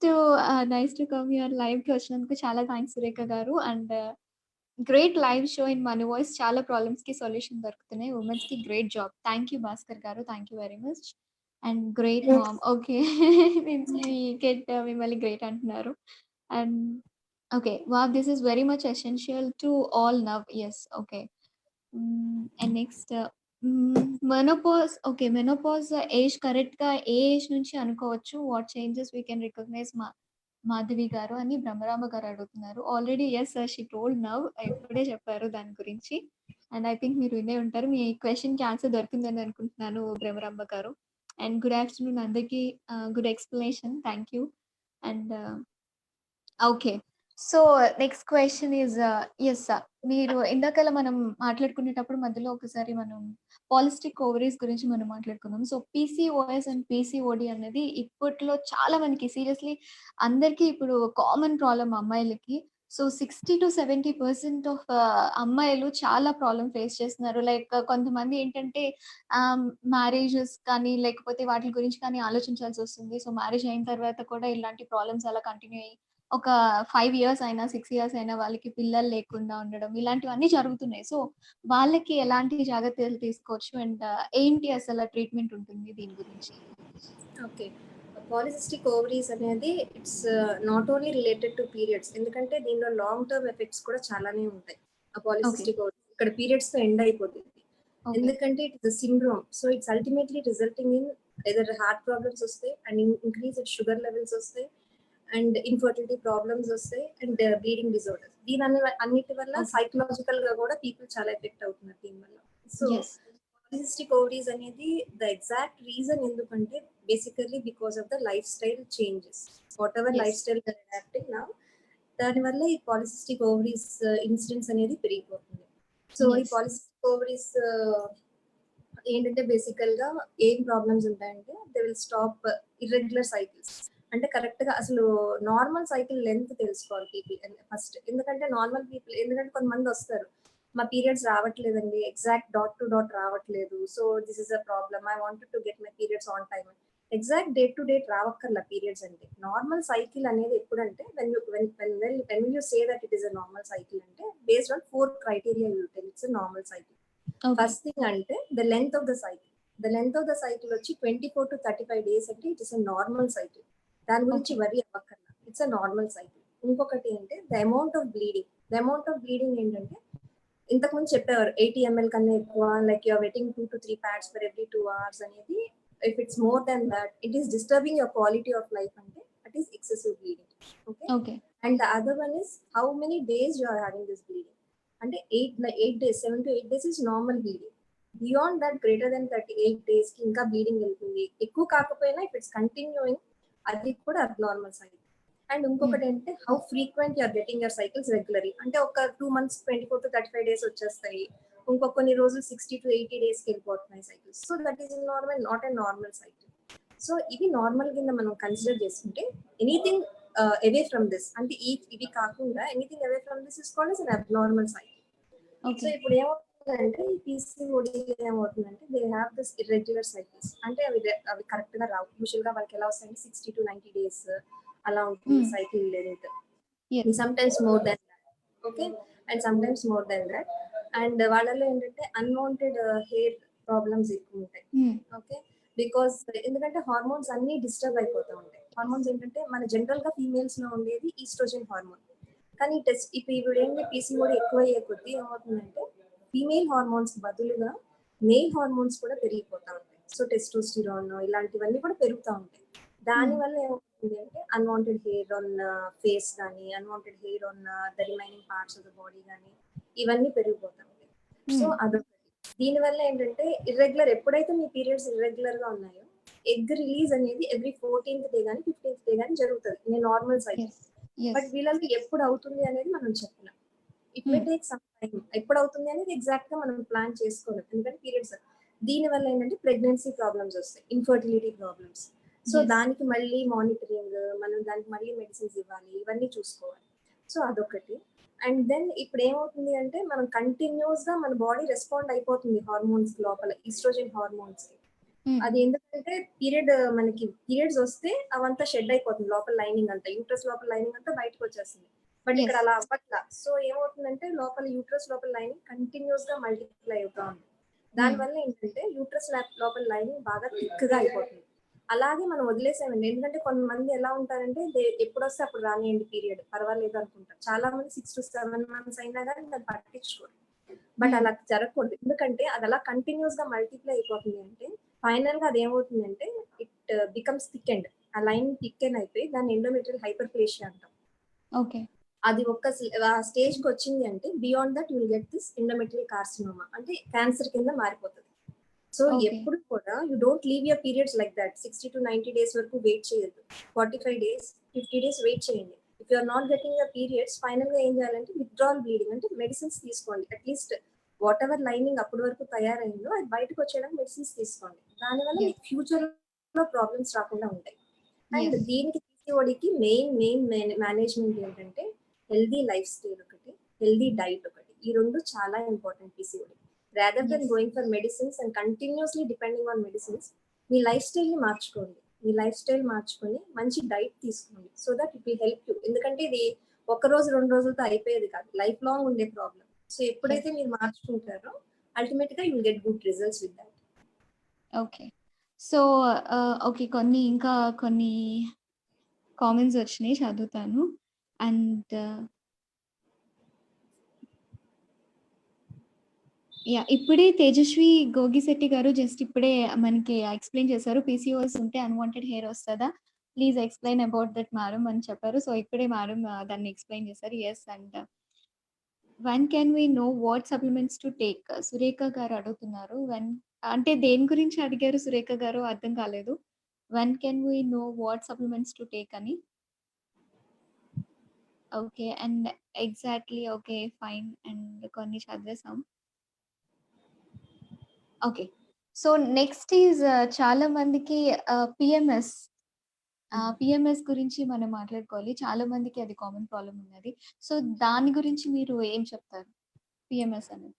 టు కమ్ యువర్ లైవ్‌కి వచ్చినందుకు చాలా థాంక్స్ సురేఖ గారు. And great live show in మన వాయిస్. చాలా ప్రాబ్లమ్స్‌కి సొల్యూషన్ దొరుకుతున్నాయి. వుమెన్స్‌కి great job. Thank you Bhaskar గారు. Thank you very much. And great mom. Okay. మీ కిడ్ మిమ్మల్ని గ్రేట్ అంటున్నారు. And okay. Wow! This is very much essential to all now. Yes. Okay. And next menopause. Okay. Menopause age కరెక్ట్‌గా ఏ age నుంచి అనుకోవచ్చు? What changes we can recognise Madhavi గారు అని బ్రహ్మరాంబ గారు అడుగుతున్నారు. Already yes she told now. ఇప్పుడే చెప్పారు దాని గురించి. అండ్ ఐ థింక్ మీరు వినే ఉంటారు. మీ క్వెషన్‌కి ఆన్సర్ దొరికిందని అనుకుంటున్నాను బ్రహ్మరాంబ గారు. అండ్ గుడ్ ఆఫ్టర్‌నూన్ అందరికీ. Good explanation. Thank you. And okay. So next question is yes మీరు ఇందాకలా మనం మాట్లాడుకునేటప్పుడు మధ్యలో ఒకసారి మనం పాలిస్టిక్ ఓవరీస్ గురించి మనం మాట్లాడుకున్నాం. సో పీసీఓఎస్ అండ్ పీసీఓడి అనేది ఇప్పట్లో చాలా మందికి సీరియస్‌లీ అందరికీ ఇప్పుడు కామన్ ప్రాబ్లమ్ అమ్మాయిలకి. సో 60-70% ఆఫ్ అమ్మాయిలు చాలా ప్రాబ్లమ్ ఫేస్ చేస్తున్నారు. లైక్ కొంతమంది ఏంటంటే మ్యారేజెస్ కానీ లేకపోతే వాటి గురించి కానీ ఆలోచించాల్సొస్తుంది. సో మ్యారేజ్ అయిన తర్వాత కూడా ఇలాంటి ప్రాబ్లమ్స్ అలా కంటిన్యూ అయ్యి ఒక 5 ఇయర్స్ అయినా, 6 ఇయర్స్ అయినా వాళ్ళకి పిల్లలు లేకుండా ఉండడం ఇలాంటివన్నీ జరుగుతున్నాయి. సో వాళ్ళకి ఎలాంటి జాగ్రత్తలు తీసుకోవచ్చు? అండ్ ఏంటి అసల ట్రీట్మెంట్ ఉంటుంది దీని గురించి? ఓకే. పాలిసిస్టిక్ ఓవరీస్ అనేది it's not only related to periods. ఎందుకంటే దీనిలో లాంగ్ టర్మ్ ఎఫెక్ట్స్ కూడా చాలానే ఉంటాయి. ఆ పాలిసిస్టిక్ ఓవరీస్ ఇక్కడ పీరియడ్స్ తో ఎండ్ అయిపోతుంది. ఎందుకంటే it is syndrome. So it's ultimately resulting in either heart problems వస్తాయి అండ్ ఇంక్రీజ్డ్ షుగర్ లెవెల్స్ వస్తాయి అండ్ ఇన్ఫర్టిలిటీ ప్రాబ్లమ్స్ వస్తాయి అండ్ బ్లీడింగ్ డిజార్డర్స్. అన్నిటి వల్ల సైకలాజికల్ గా కూడా పీపుల్ చాలా ఎఫెక్ట్ అవుతున్నారు దీని వల్ల. సో పాలిసిస్టిక్ ఓవరీస్ అనేది ద ఎగ్జాక్ట్ రీజన్ ఎందుకంటే basically because of the lifestyle changes. Whatever yes. Lifestyle adapting now దానివల్ల ఈ పాలిసిస్టిక్ ఓవరీస్ ఇన్సిడెన్స్ అనేది పెరిగిపోతుంది. సో ఈ యెస్. పాలిసిస్టిక్ ఓవరీస్ ఏంటంటే బేసికల్ గా ఏం ప్రాబ్లమ్స్ ఉంటాయంటే they will stop irregular cycles. అంటే కరెక్ట్ గా అసలు నార్మల్ సైకిల్ లెంత్ తెలుసుకోవాలి పీపుల్ ఫస్ట్. ఎందుకంటే నార్మల్ పీపుల్ ఎందుకంటే కొంతమంది వస్తారు మా పీరియడ్స్ రావట్లేదండి, ఎగ్జాక్ట్ డాట్ టు డాట్ రావట్లేదు, so this is a problem, I wanted to get my periods on time. Exact date to date రావక్కర్లా పీరియడ్స్ అంటే. నార్మల్ సైకిల్ అనేది ఎప్పుడంటే when you say that it is a normal cycle అంటే based on 4 criteria you tell it's a normal cycle. Okay. First thing అంటే the length of the cycle. The length of the cycle వచ్చి 24 to 35 days అంటే it is a normal cycle. దాని గురించి okay. Worry అవ్వక్కర్లా, it's a normal cycle. ఇంకొకటి అంటే the amount of bleeding. The amount of bleeding ఏంటంటే ఇంతకుముందు చెప్పేవారు 80 ml కన్నా ఎక్కువ, like you're wetting 2 to 3 pads for every 2 hours అనేది. If it's more than that it is disturbing your quality of life అంటే that is excessive bleeding. Okay. Okay. And the other one is how many days you are having this bleeding. అంటే 8 days 7 to 8 days is normal bleeding. Beyond that greater than 38 days కి ఇంకా bleeding వెళ్తుంది. ఎక్కువ కాకపోయినా if it's continuing అది కూడా abnormal cycle. And ఇంకొకటి ఏంటంటే how frequent you're getting your cycles regularly. అంటే ఒక 2 months 24 to 35 days వచ్చేస్తాయి, ఇంకొక కొన్ని రోజులు 60 to 80 days కి వెళ్ళిపోతున్నాయి cycles. So that is normal, not a normal cycle. So ఇది నార్మల్ కింద మనం కన్సిడర్ చేసుకుంటే ఎనీథింగ్ అవే ఫ్రమ్ దిస్ అంటే ఇవి కాకుండా anything away from this is called as an abnormal cycle. So okay. ఇప్పుడు ఏమవుతుందంటే ఈ పీసీఓడి ఏమవుతుందంటే they have this irregular cycles. అంటే అవి కరెక్ట్ గా రావు. యూజువల్ గా వాళ్ళకి ఎలా వస్తాయంటే 60 to 90 days అలా ఉంటుంది హ్మ్. Cycle length. Yes. Sometimes more than that. Okay. And sometimes more than that. And వాళ్ళలో ఏంటంటే అన్వాంటెడ్ హెయిర్ ప్రాబ్లమ్స్ ఎక్కువ ఉంటాయి. హ్మ్. ఓకే. బికాస్ ఎందుకంటే హార్మోన్స్ అన్ని డిస్టర్బ్ అయిపోతూ ఉంటాయి. హార్మోన్స్ ఏంటంటే మన జనరల్ గా ఫీమేల్స్ లో ఉండేది ఈస్ట్రోజన్ హార్మోన్. కానీ ఇప్పుడు ఏంటి పీసీఓడి ఎక్కువ అయ్యే కొద్దీ ఏమవుతుందంటే ఫీమేల్ హార్మోన్స్ బదులుగా మేల్ హార్మోన్స్ కూడా పెరిగిపోతా ఉంటాయి. సో టెస్టోస్టిరాన్ ఇలాంటివన్నీ కూడా పెరుగుతూ ఉంటాయి. దానివల్ల ఏమవుతుంది అంటే అన్వాంటెడ్ హెయిర్ ఆన్ ఫేస్ కానీ, unwanted hair on the remaining parts of the body కానీ ఇవన్నీ పెరిగిపోతా ఉంటాయి. సో హ్మ్. అదొకటి. దీనివల్ల ఏంటంటే ఇర్రెగ్యులర్ ఎప్పుడైతే మీ పీరియడ్స్ ఇర్రెగ్యులర్ గా ఉన్నాయో ఎగ్ రిలీజ్ అనేది ఎవ్రీ 14th డే కానీ 15th డే కానీ జరుగుతుంది నేను normal cycle. Yes. Yes. But వీళ్ళకి ఎప్పుడు అవుతుంది అనేది మనం చెప్పలేం. ఇట్ మే హ్మ్. Take some time. ఎప్పుడు అవుతుంది అనేది ఎగ్జాక్ట్ గా మనం ప్లాన్ చేసుకోలేం. ఎందుకంటే పీరియడ్స్ దీని వల్ల ఏంటంటే ప్రెగ్నెన్సీ ప్రాబ్లమ్స్ వస్తాయి, ఇన్ఫర్టిలిటీ ప్రాబ్లమ్స్. So yes. దానికి మళ్ళీ మానిటరింగ్, మనం దానికి మళ్ళీ మెడిసిన్స్ ఇవ్వాలి, ఇవన్నీ చూసుకోవాలి. సో అదొకటి. అండ్ దెన్ ఇప్పుడు ఏమవుతుంది అంటే మనం కంటిన్యూస్ గా మన బాడీ రెస్పాండ్ అయిపోతుంది హార్మోన్స్ లోపల, ఈస్ట్రోజన్ హార్మోన్స్ కి. హ్మ్. అది ఎందుకంటే మనకి పీరియడ్స్ వస్తే అవంతా షెడ్ అయిపోతుంది లోపల లైనింగ్ అంతా, యూట్రస్ లోపల లైనింగ్ అంతా బయటకు వచ్చేస్తుంది. బట్ ఇక్కడ యెస్. అలా అవ్వట్లా. సో ఏమవుతుందంటే లోపల యూట్రస్ లోపల లైనింగ్ కంటిన్యూస్ గా మల్టిప్లై అవుతా ఉంది. హ్మ్. దానివల్ల ఏంటంటే యూట్రస్ లోపల లైనింగ్ బాగా థిక్ గా అయిపోతుంది. అలాగే మనం వదిలేసామండి. ఎందుకంటే కొంతమంది ఎలా ఉంటారంటే ఎప్పుడు వస్తే అప్పుడు రానియండి పీరియడ్ పర్వాలేదు అనుకుంటారు. చాలా మంది 6 to 7 months అయినా కానీ దాన్ని పట్టించుకోరు. బట్ హ్మ్. అలా జరగకూడదు. ఎందుకంటే అది అలా కంటిన్యూస్ గా మల్టిప్లై అయిపోతుంది అంటే ఫైనల్ గా అది ఏమవుతుందంటే ఇట్ బికమ్స్ థిక్ ఎండ్. ఆ లైన్ థిక్ ఎండ్ అయిపోయి దాన్ని ఎండోమెట్రియల్ హైపర్ప్లేషియా అంటాం. ఓకే. అది ఒక్క ఆ స్టేజ్ కి వచ్చింది అంటే beyond that you will get this endometrial carcinoma అంటే క్యాన్సర్ కింద మారిపోతుంది. So okay. ఎప్పుడు కూడా you don't leave your periods like that. 60 to 90 days వరకు వెయిట్ చేయొద్దు. 45 days 50 days వెయిట్ చేయండి. If you are not getting your periods final గా ఏం చేయాలంటే విత్డ్రాల్ బ్లీడింగ్ అంటే మెడిసిన్స్ తీసుకోండి. అట్లీస్ట్ వాట్ ఎవర్ లైనింగ్ అప్పటి వరకు తయారైందో అది బయటకు వచ్చేయడానికి మెడిసిన్స్ తీసుకోండి. దానివల్ల యెస్. మీకు ఫ్యూచర్ లో ప్రాబ్లమ్స్ రాకుండా ఉంటాయి. And yes. దీనికి పీసీఓడికి మెయిన్ మేనేజ్మెంట్ ఏంటంటే హెల్దీ లైఫ్ స్టైల్ ఒకటి, హెల్దీ డైట్ ఒకటి. ఈ రెండు చాలా important PCOD. Rather than yes. Going for medicines and continuously depending on medicines, me life style ని మార్చుకోండి. మీ లైఫ్ స్టైల్ మార్చుకొని మంచి డైట్ తీసుకోండి. So that it will help you. ఎందుకంటే ఇది ఒక రోజు 2 రోజులతో అయిపోయేది కాదు, లైఫ్ లాంగ్ ఉండే ప్రాబ్లం. సో ఎప్పుడైతే యెస్. మీరు మార్చుకుంటారో అల్టిమేట్ గా you will get good results with that. Okay. So, okay. ఇంకా కొన్ని కామెంట్స్ వచ్చినాయి చదువుతాను. అండ్ ఇప్పుడే తేజస్వి గోగిశెట్టి గారు జస్ట్ ఇప్పుడే మనకి ఎక్స్‌ప్లెయిన్ చేశారు. పీసీఓఎస్ ఉంటే అన్‌వాంటెడ్ హెయిర్ వస్తదా? Please explain about that madam అని చెప్పారు. సో, ఇప్పుడే మేడమ్ దాన్ని ఎక్స్‌ప్లెయిన్ చేశారు. Yes. And when can we know what supplements to take? Surekha garu అడుగుతున్నారు. వెన్ అంటే దేని గురించి అడిగారు సురేఖ గారు అర్థం కాలేదు. When can we know what supplements to take అని? Okay. And exactly okay. Fine. And కొన్ని చదివేసాం. ఓకే. సో, నెక్స్ట్ ఈజ్ చాలా మందికి పీఎంఎస్. పీఎంఎస్ గురించి మనం మాట్లాడుకోవాలి. చాలా మందికి అది కామన్ ప్రాబ్లమ్ ఉన్నది. సో, దాని గురించి మీరు ఏం చెప్తారు? పీఎంఎస్ అనేది.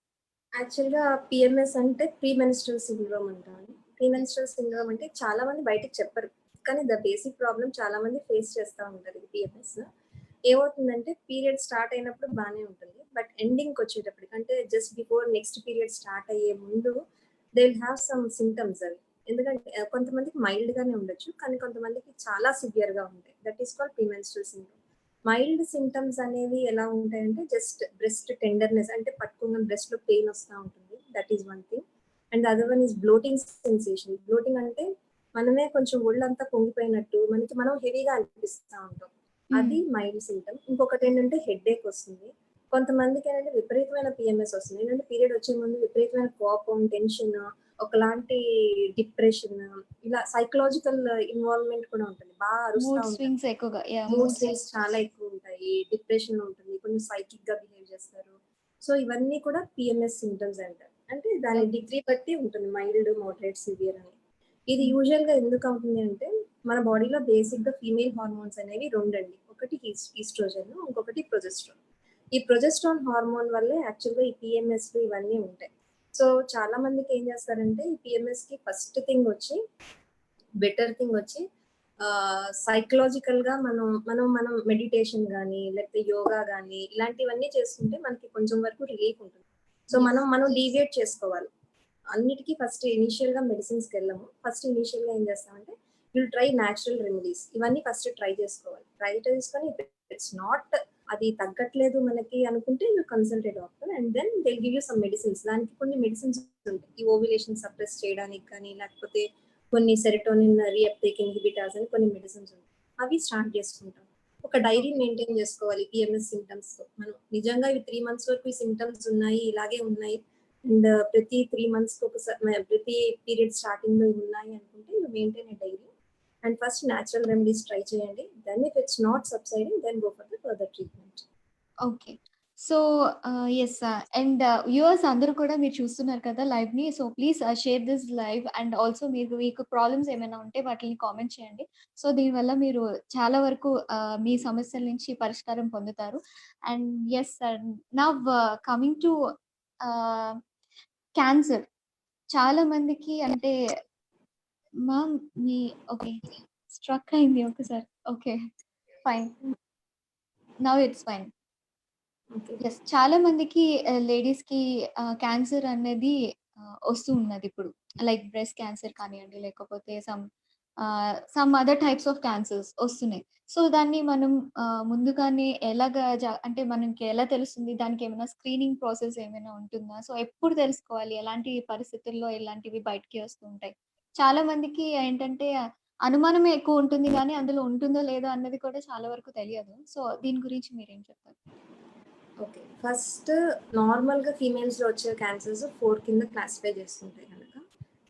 యాక్చువల్‌గా పీఎంఎస్ అంటే ప్రీ మెన్‌స్ట్రువల్ సిండ్రోమ్ అంటారు. ప్రీ మెన్‌స్ట్రువల్ సిండ్రోమ్ అంటే చాలా మంది బయటికి చెప్పరు. కానీ ద బేసిక్ ప్రాబ్లమ్ చాలా మంది ఫేస్ చేస్తా ఉంటారు ఈ పీఎంఎస్. ఏమవుతుందంటే పీరియడ్ స్టార్ట్ అయినప్పుడు బానే ఉంటుంది. బట్ ఎండింగ్‌కొచ్చేటప్పటికి అంటే just before next period start అయ్యే ముందు they will have some symptoms అవి. ఎందుకంటే కొంతమందికి మైల్డ్‌గానే ఉండొచ్చు. కానీ కొంతమందికి చాలా సివియర్‌గా ఉంటాయి. That is called pre menstrual syndrome. Mild symptoms అనేవి ఎలా ఉంటాయంటే జస్ట్ బ్రెస్ట్ టెండర్‌నెస్ అంటే పట్టుకోగానే బ్రెస్ట్‌లో పెయిన్ వస్తా ఉంటుంది. That is one thing. And the other one is bloating sensation. Bloating అంటే మనమే కొంచెం ఒళ్ళంతా పొంగిపోయినట్టు మనకి మనం హెవీగా అనిపిస్తా ఉంటాం. అది మైల్డ్ సింప్టమ్. ఇంకొకటేంటంటే హెడ్‌ఏక్ వస్తుంది. కొంతమందికేంటంటే విపరీతమైన పీఎంఎస్ వస్తుంది. ఏంటంటే పీరియడ్ వచ్చే ముందు విపరీతమైన కోపం, టెన్షన్, ఒకలాంటి డిప్రెషన్ ఇలా సైకలాజికల్ ఇన్వాల్వ్‌మెంట్ కూడా ఉంటుంది. అరుస్తా మూడ్ ఉంటారు. స్వింగ్స్ ఎక్కువగా. యాహ్! మూడ్ మూడ్ స్వింగ్స్ చాలా ఎక్కువుంటాయి. డిప్రెషన్ ఉంటుంది. కొంచెం సైకిక్‌గా బిహేవ్ చేస్తారు. సో, ఇవన్నీ కూడా పీఎంఎస్ సింప్టమ్స్ అంటారు. అంటే దాని ఓకే. డిగ్రీ బట్టి ఉంటుంది. మైల్డ్, మోడరేట్, సివియర్ అని. ఇది హ్మ్. యూజువల్‌గా ఎందుకవుతుంది అంటే, మన బాడీలో బేసిక్‌గా ఫీమేల్ హార్మోన్స్ అనేవి 2 అండి. ఒకటి ఈస్ట్రోజన్, ఇంకొకటి ప్రొజెస్ట్రాన్. ఈ ప్రొజెస్ట్రాన్ హార్మోన్ వల్లే యాక్చువల్‌గా ఈ పీఎంఎస్‌లు ఇవన్నీ ఉంటాయి. సో, చాలా మందికి ఏం చేస్తారంటే, ఈ పీఎంఎస్‌కి ఫస్ట్ థింగ్ వచ్చి బెటర్ థింగ్ వచ్చి సైకలాజికల్‌గా మనం మెడిటేషన్ గాని, లేకపోతే యోగా గాని ఇలాంటివన్నీ చేసుకుంటే మనకి కొంచెం వరకు రిలీఫ్ ఉంటుంది. So, yes. మనం డీవియేట్ చేసుకోవాలి. అన్నిటికి ఫస్ట్ ఇనీషియల్‌గా మెడిసిన్స్‌కెళ్ళము. ఫస్ట్ ఇనీషియల్‌గా ఏం చేస్తామంటే విల్ ట్రై నేచురల్ రెమెడీస్. ఇవన్నీ ఫస్ట్ ట్రై చేసుకోవాలి. ట్రై చేసుకొని ఇట్స్ నాట్ అది తగ్గట్లేదు మనకి అనుకుంటే you consult a doctor and then they will give you some medicines. దానికి కొన్ని మెడిసిన్స్ ఉంటాయి. ఈ ఓవ్యులేషన్ సప్రెస్ చేయడానికి కానీ, లేకపోతే కొన్ని సెరోటోనిన్ రీఅప్టేక్ ఇన్హిబిటార్స్ అని కొన్ని మెడిసిన్స్ ఉంటాయి. అవి స్టార్ట్ చేసుకుంటాం. ఒక డైరీ ఓకే. మెయింటైన్ చేసుకోవాలి పీఎంఎస్ సింప్టమ్స్‌తో. మనం నిజంగా ఇవి 3 మంత్స్ వరకు ఈ సింప్టమ్స్ ఉన్నాయి, ఇలాగే ఉన్నాయి. అండ్ ప్రతి 3 మంత్స్‌కి ప్రతి పీరియడ్ స్టార్టింగ్‌లో ఇవి ఉన్నాయి అనుకుంటే you maintain a diary. And first natural remedies try చేయండి. Then if it's not subsiding then go for the further treatment. Okay. So, yes. And viewers అందరూ కూడా మీరు చూస్తున్నారు కదా లైవ్‌ని. So, please share this live and also మీకు problems ఏమైనా ఉంటే వాటిని కామెంట్ చేయండి. సో, దీనివల్ల మీరు చాలా వరకు మీ సమస్యల నుంచి పరిష్కారం పొందుతారు. And yes. Now coming to ఆహ్, క్యాన్సర్. చాలా మందికి అంటే మ్యామ్ మీ ఓకే. స్ట్రక్ అయింది ఒక్కసారి. Okay. Fine. Now it's fine. Okay. Yes. చాలా మందికి లేడీస్‌కి క్యాన్సర్ అనేది వస్తూ ఉన్నదిప్పుడు. లైక్ బ్రెస్ట్ క్యాన్సర్ కానియండి, లేకపోతే some other types of cancers వస్తున్నాయి. సో, దాన్ని మనం ముందుగానే ఎలాగా అంటే మనకి ఎలా తెలుస్తుంది? దానికేమైనా స్క్రీనింగ్ ప్రాసెస్ ఏమైనా ఉంటుందా? సో, ఎప్పుడు తెలుసుకోవాలి? ఎలాంటి పరిస్థితుల్లో ఇలాంటివి బయటికి వస్తూ ఉంటాయి? చాలా మందికి ఏంటంటే అనుమానమే ఎక్కువ ఉంటుంది గానీ, అందులో ఉంటుందో లేదో అన్నది కూడా చాలా వరకు తెలియదు. సో, దీని గురించి మీరేం చెప్తారు? ఓకే. ఫస్ట్ నార్మల్‌గా ఫీమేల్స్‌లో వచ్చే క్యాన్సర్స్ 4 కింద క్లాసిఫై చేసుకుంటే గనక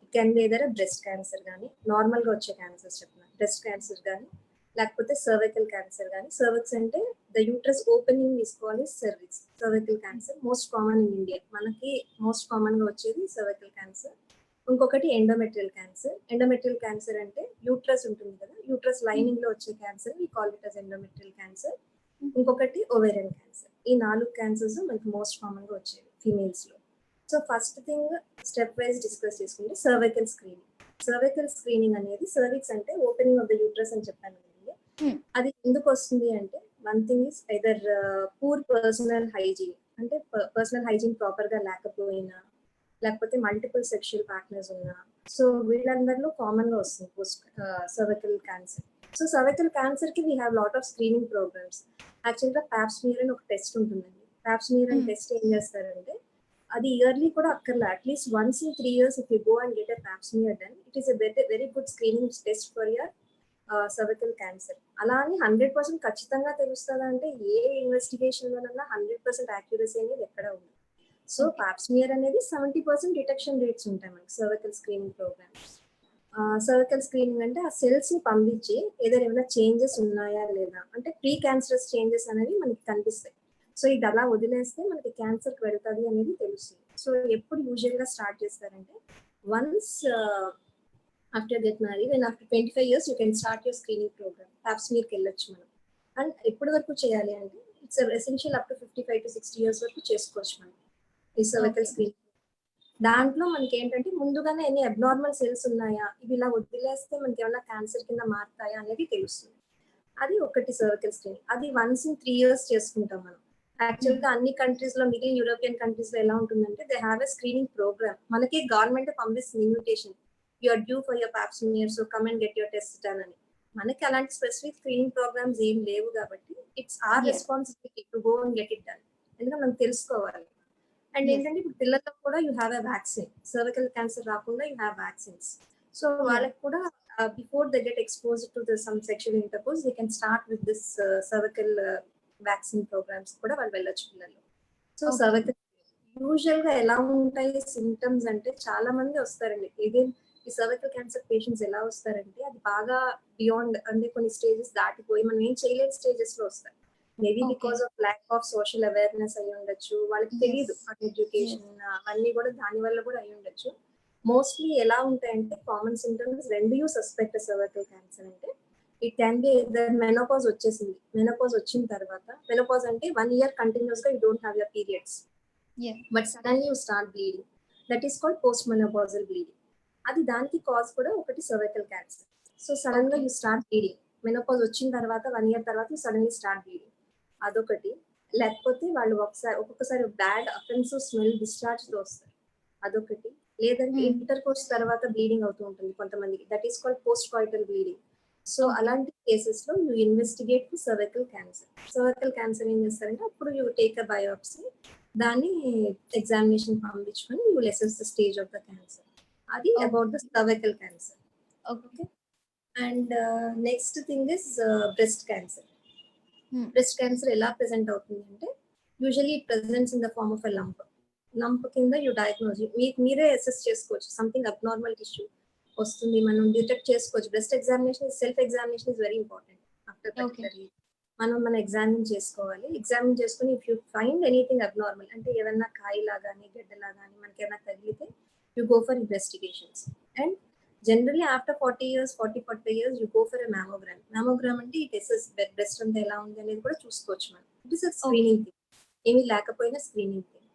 it can be either breast cancer గానీ, నార్మల్‌గా వచ్చే క్యాన్సర్స్ చెప్తున్నాను. బ్రెస్ట్ క్యాన్సర్ గానీ, లేకపోతే సర్వికల్ క్యాన్సర్ గానీ, సర్విక్స్ అంటే ద యూట్రస్ ఓపెనింగ్ తీసుకోవాలి cervix. Cervical cancer most common in India. మనకి మోస్ట్ కామన్‌గా వచ్చేది సర్వికల్ క్యాన్సర్. ఇంకొకటి ఎండోమెట్రియల్ క్యాన్సర్. ఎండోమెట్రియల్ క్యాన్సర్ అంటే యూట్రస్ ఉంటుంది కదా! Uterus hmm. లైనింగ్‌లో వచ్చే cancer we call it as endometrial cancer. Hmm. ఇంకొకటి ఓవేరియన్ క్యాన్సర్. ఈ 4 క్యాన్సర్స్ మనకి మోస్ట్ కామన్‌గా వచ్చేవి ఫీమేల్స్‌లో. So, first thing step wise discuss చేసుకుంటే సర్వైకల్ స్క్రీనింగ్. సర్వైకల్ స్క్రీనింగ్ అనేది సర్విక్స్ అంటే ఓపెనింగ్ ఆఫ్ ద యూట్రస్ అని చెప్పాను కదండీ! హ్మ్. అది ఎందుకొస్తుంది అంటే one thing is either poor personal hygiene అంటే పర్సనల్ హైజీన్ ప్రాపర్‌గా లేకపోయినా, లేకపోతే మల్టిపుల్ సెక్షువల్ పార్ట్నర్స్ ఉన్నా, సో, వీళ్ళందరిలో కామన్‌గా వస్తుంది సర్వైకల్ క్యాన్సర్. సో, సర్వైకల్ క్యాన్సర్‌కి we have lot of screening programmes. యాక్చువల్‌గా పాప్ స్మియర్ అని ఒక టెస్ట్ ఉంటుందండి. పాప్ స్మియర్ అనే హ్మ్. టెస్ట్ ఏం చేస్తారంటే, అది ఇయర్‌లీ కూడా అక్కర్లా. At least once in 3 years if you go and get a pop smear done, it is a very good screening test for your cervical cancer. అలా అని 100% ఖచ్చితంగా తెలుస్తదా అంటే ఏ ఇన్వెస్టిగేషన్‌లోనన్నా 100% యాక్యురసీ అనేది ఎక్కడ ఉండదు. So okay. పాప్స్మియర్ అనేది 70% డిటెక్షన్ రేట్స్ ఉంటాయి మనకి cervical screening programme. Cervical screening అంటే ఆ సెల్స్ ని పంపించి ఏమైనా చేంజెస్ ఉన్నాయా లేదా అంటే ప్రీ క్యాన్సరస్ చేంజెస్ అనేవి మనకి కనిపిస్తాయి. సో ఇది అలా వదిలేస్తే మనకి క్యాన్సర్కి వెళ్తుంది అనేది తెలుస్తుంది. సో ఎప్పుడు యూజువల్ గా స్టార్ట్ చేస్తారంటే once after get married and after 25 years you can start your screening programme. పాప్స్మియర్కి వెళ్ళొచ్చు మనం. అండ్ ఎప్పటి వరకు చేయాలి అంటే it's essential up to 55 to 60 years వరకు చేసుకోవచ్చు మనం ఈ సర్వికల్ ఓకే. స్క్రీనింగ్. దాంట్లో మనకి ఏంటంటే ముందుగానే ఎన్ని అబ్నార్మల్ సెల్స్ ఉన్నాయా, ఇవి ఇలా వదిలేస్తే మనకి ఏమైనా క్యాన్సర్ కింద మారుతాయా అనేది తెలుస్తుంది. అది ఒకటి సర్వికల్ స్క్రీనింగ్. అది వన్స్ ఇన్ 3 years చేసుకుంటాం మనం. యాక్చువల్ గా అన్ని కంట్రీస్ లో, మిగిలిన యూరోపియన్ కంట్రీస్ లో ఎలా ఉంటుందంటే they have a screening programme. మనకి గవర్నమెంట్ పంపిస్తుంది invitation, you are due for your pap smear, so come and get your test done అని. మనకి అలాంటి స్పెసిఫిక్ స్క్రీనింగ్ ప్రోగ్రామ్స్ ఏం లేవు కాబట్టి it's our Yes. Responsibility to go and get it done. ఎందుకంటే మనం తెలుసుకోవాలి. And Yes. ఏంటంటే ఇప్పుడు పిల్లలకు కూడా you have a vaccine, cervical cancer రాకుండా you have vaccines. So Yeah. వాళ్ళకి కూడా before they get expose to some sexual intercourse they can start with this cervical vaccine programmes కూడా వాళ్ళు వెళ్ళొచ్చు పిల్లలు. So Okay. సర్వికల్ యూజువల్ గా ఎలా ఉంటాయి సిమ్టమ్స్ అంటే చాలా మంది వస్తారండి. అగైన్ ఈ సర్వికల్ క్యాన్సర్ పేషెంట్స్ ఎలా వస్తారంటే అది బాగా బియాండ్ అంటే కొన్ని స్టేజెస్ దాటిపోయి మనం ఏం చేయలేని స్టేజెస్ లో వస్తారు. Maybe Okay. Because of lack of social awareness అయి ఉండొచ్చు, వాళ్ళకి Yes. తెలియదు ఎడ్యుకేషన్ అవన్నీ కూడా దాని వల్ల కూడా అయి ఉండొచ్చు. మోస్ట్లీ ఎలా ఉంటాయంటే కామన్ సిమ్టమ్స్ రెండు సస్పెక్ట్ సర్వికల్ క్యాన్సర్ అంటే ఇట్ క్యాన్ బి మెనోపాజ్ వచ్చేసింది, మెనోపాజ్ వచ్చిన తర్వాత, మెనోపాజ్ అంటే 1 year కంటిన్యూస్ గా you don't have your periods Yeah. But suddenly you start bleeding, that is called post menopausal bleeding. అది దానికి కాజ్ కూడా ఒకటి సర్వికల్ క్యాన్సర్. సో సడన్ గా Okay. You start bleeding, menopause వచ్చిన తర్వాత 1 year తర్వాత యూ సడన్లీ స్టార్ట్ బ్లీడింగ్, అదొకటి. లేకపోతే వాళ్ళు ఒక్కొక్కసారి బ్యాడ్ అఫెన్సివ్ స్మెల్ డిశ్చార్జ్ తో వస్తారు, అదొకటి. లేదంటే ఇంటర్ కోర్స్ తర్వాత బ్లీడింగ్ అవుతూ ఉంటుంది కొంతమందికి, that is called post coital bleeding. So Okay. అలాంటి కేసెస్ లో you investigate for cervical cancer. Cervical cancer ఏం చేస్తారంటే అప్పుడు యూ టేక్ అ బయోప్సీ, దాన్ని ఎగ్జామినేషన్ పంపించుకొని you will assess the stage of the cancer. అది Okay. About the cervical cancer. Okay. And next thing is breast cancer. Hmm. Breast cancer ఎలా present అవుతుంది అంటే usually it presents in the form of a lump కింద you diagnose, మీరే assess చేసుకోవచ్చు something abnormal tissue వస్తుంది, మనం detect చేసుకోవచ్చు. Breast examination, self examination is very important after Okay. Particularly. మనం ఎగ్జామిన్ చేసుకోవాలి. ఎగ్జామిన్ చేసుకుని if you find anything abnormal అంటే ఏదన్నా కాయలా కానీ గడ్డలా కానీ మనకి ఏమైనా తగిలితే you go for investigations. And generally after 45 years you go for a mammogram. Mammogram అంటే ఇట్ ఎసెస్ బ్రెస్ట్ అంతా ఎలా ఉంది అనేది కూడా చూసుకోవచ్చు మనం. It is a screening thing, ఏమీ లేకపోయినా స్క్రీనింగ్ థింగ్.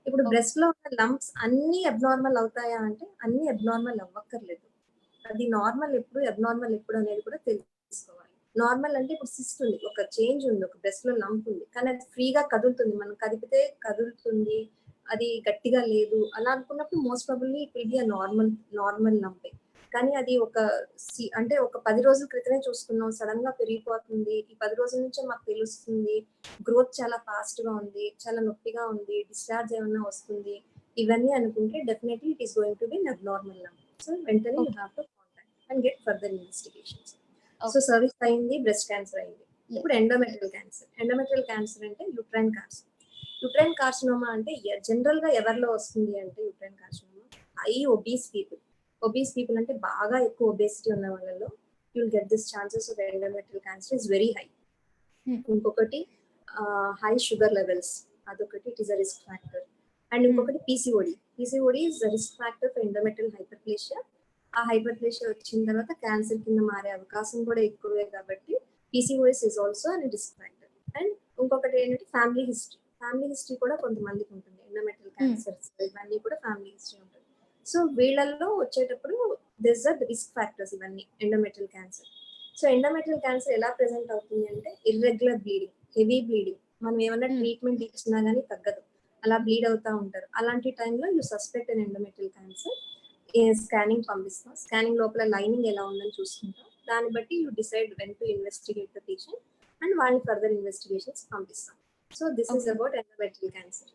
ఇప్పుడు Okay. బ్రెస్ట్ లో ఉన్న లంప్స్ అన్ని అబ్నార్మల్ అవుతాయా అంటే అన్ని అబ్నార్మల్ అవ్వక్కర్లేదు. అది నార్మల్ ఎప్పుడు, అబ్నార్మల్ ఎప్పుడు అనేది కూడా తెలుసుకోవాలి. నార్మల్ అంటే ఇప్పుడు సిస్ట్ ఉంది, ఒక చేంజ్ ఉంది, ఒక బ్రెస్ట్ లో లంప్ ఉంది, కానీ అది ఫ్రీగా కదులుతుంది, మనం కదిపితే కదులుతుంది, అది గట్టిగా లేదు అలా అనుకున్నప్పుడు most probably it will be a normal లంపే. కానీ అది అంటే ఒక 10 రోజుల క్రితమే చూసుకున్నాం, సడన్ గా పెరిగిపోతుంది, ఈ 10 రోజుల నుంచే మాకు తెలుస్తుంది, గ్రోత్ చాలా ఫాస్ట్ గా ఉంది, చాలా నొప్పిగా ఉంది, డిశ్చార్జ్ ఏమన్నా వస్తుంది, ఇవన్నీ అనుకుంటే definitely it is going to be normal lump. So వెంటనే you Okay. Have to contact and get further investigations. So Okay. Cervix అయింది, బ్రెస్ట్ క్యాన్సర్ అయింది. Yes. ఇప్పుడు ఎండోమెట్రియల్ క్యాన్సర్. ఎండోమెట్రియల్ క్యాన్సర్ అంటే యూట్రైన్ కార్సినోమా. యూట్రైన్ కార్సినోమా అంటే general గా ఎవరిలో వస్తుంది అంటే uterine carcinoma high obese people అంటే బాగా ఎక్కువ ఒబేసిటీ ఉన్న వాళ్ళలో you will get this chances of endometrial cancer is very high. Hmm. ఇంకొకటి హై షుగర్ లెవెల్స్, అదొకటి, it is a risk factor. And ఇంకొకటి PCOD is a risk factor for endometrial hyperplasia. ఆ hyperplasia వచ్చిన తర్వాత cancer కింద మారే అవకాశం కూడా ఎక్కువే కాబట్టి PCOS is also an risk factor. And ఇంకొకటి ఏంటంటే ఫ్యామిలీ హిస్టరీ కూడా కొంతమందికి ఉంటుంది. ఎండోమెట్రియల్ క్యాన్సర్స్ ఇవన్నీ కూడా ఫ్యామిలీ హిస్టరీ ఉంటుంది. సో వీళ్ళల్లో వచ్చేటప్పుడు this are the risk factors ఇవన్నీ endometrial cancer. So endometrial cancer ఎలా ప్రెజెంట్ అవుతుంది అంటే ఇర్రెగ్యులర్ బ్లీడింగ్, హెవీ బ్లీడింగ్, మనం ఏమైనా ట్రీట్మెంట్ ఇచ్చినా కానీ తగ్గదు, అలా బ్లీడ్ అవుతా ఉంటారు. అలాంటి టైంలో you suspect an endometrial cancer, scanning పంపిస్తాం, స్కానింగ్ లోపల లైనింగ్ ఎలా ఉందని చూసుకుంటాం, దాన్ని బట్టి you decide when to investigate the patient and వాళ్ళని ఫర్దర్ ఇన్వెస్టిగేషన్స్ పంపిస్తాం. So this is Okay. About endometrial cancer.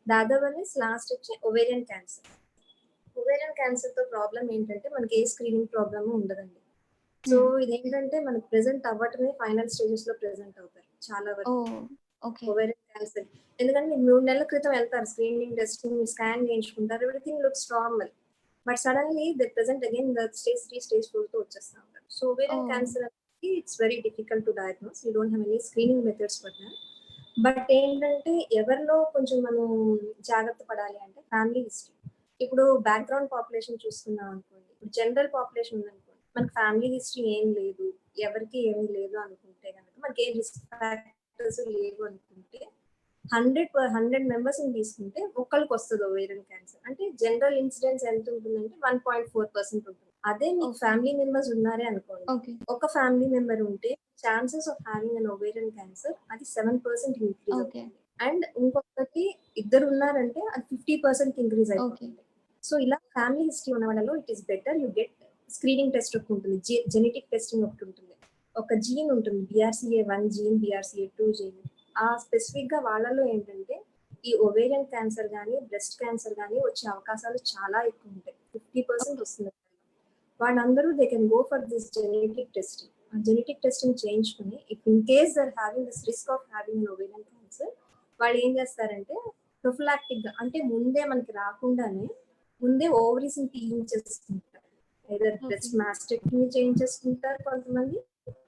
The other one is last వచ్చి ఒవేరియన్ క్యాన్సర్. ఒవేరియన్ క్యాన్సర్ తో ప్రాబ్లం ఏంటంటే మనకి ఏ స్క్రీనింగ్ ప్రాబ్లమ్ ఉండదండి. సో ఇదేంటంటే మనకి ప్రెసెంట్ అవ్వటమే ఫైనల్ స్టేజెస్ లో ప్రెసెంట్ అవుతారు చాలా వరకు. Oh. Okay. Ovarian cancer. ఎందుకంటే మీరు 3 నెలల క్రితం వెళ్తారు స్క్రీనింగ్ టెస్ట్‌కి, మీరు స్కాన్ చేయించుకుంటారు. Everything looks normal. But suddenly they present again the stage 3, stage 4తో వచ్చేస్తా ఉంటారు. So ovarian oh! క్యాన్సర్ అనేది it's very difficult to diagnose. You don't have any screening methods for that. But ఏంటంటే ఎవరిలో కొంచెం మనం జాగ్రత్త పడాలి అంటే ఫ్యామిలీ హిస్టరీ. ఇప్పుడు బ్యాక్‌గ్రౌండ్ పాపులేషన్ చూసుకున్నాం అనుకోండి. ఇప్పుడు జనరల్ పాపులేషన్ ఉందనుకోండి. మనకు ఫ్యామిలీ హిస్టరీ ఏం లేదు. ఎవరికీ ఏమీ లేదు అనుకుంటే గనక మనకి ఏ రిస్క్ ఫ్యాక్టర్స్ లేవు అనుకుంటే 100 మెంబర్స్‌ని తీసుకుంటే ఒక్కళ్ళకొస్తది ఓవేరియన్ క్యాన్సర్. అంటే జనరల్ ఇన్సిడెన్స్ ఎంత ఉంటుందంటే 1.4% ఉంటుంది. అదే మీకు ఓకే. ఫ్యామిలీ మెంబర్స్ ఉన్నారే అనుకోండి. ఓకే. ఒక ఫ్యామిలీ మెంబర్ ఉంటే chances of having an ovarian cancer అది 7% ఇంక్రీజ్ ఓకే. అవుతుంది. అండ్ ఇంకొకటి ఇద్దరు ఉన్నారంటే అది 50% ఇంక్రీజ్ ఓకే. అయిపోతుంది. సో ఇలా ఫ్యామిలీ హిస్టరీ ఉన్న వాళ్ళలో it is better you get screening test ఒకటి ఉంటుంది. జెనెటిక్ టెస్టింగ్ ఒకటి ఉంటుంది. ఒక జీన్ ఉంటుంది. BRCA1 gene, BRCA2 gene. ఆ స్పెసిఫిక్‌గా వాళ్ళలో ఏంటంటే ఈ ఓవేరియన్ క్యాన్సర్ గాని, బ్రెస్ట్ క్యాన్సర్ గాని వచ్చే అవకాశాలు చాలా ఎక్కువుంటాయి. 50% వస్తుంది. వాళ్ళందరూ they can go for this genetic testing. ఆ జెనెటిక్ టెస్టింగ్ చేయించుకొని if in case they are having this risk of having an ovarian cancer వాళ్ళు ఏం చేస్తారంటే ప్రొఫిలాక్టిక్‌గా అంటే ముందే మనకి రాకుండానే ముందే ఓవరీస్‌ని తీయించేసుకుంటారు. Either okay. బ్రెస్ట్ మాస్టెక్టమీ చేయించేసుకుంటారు కొంతమంది.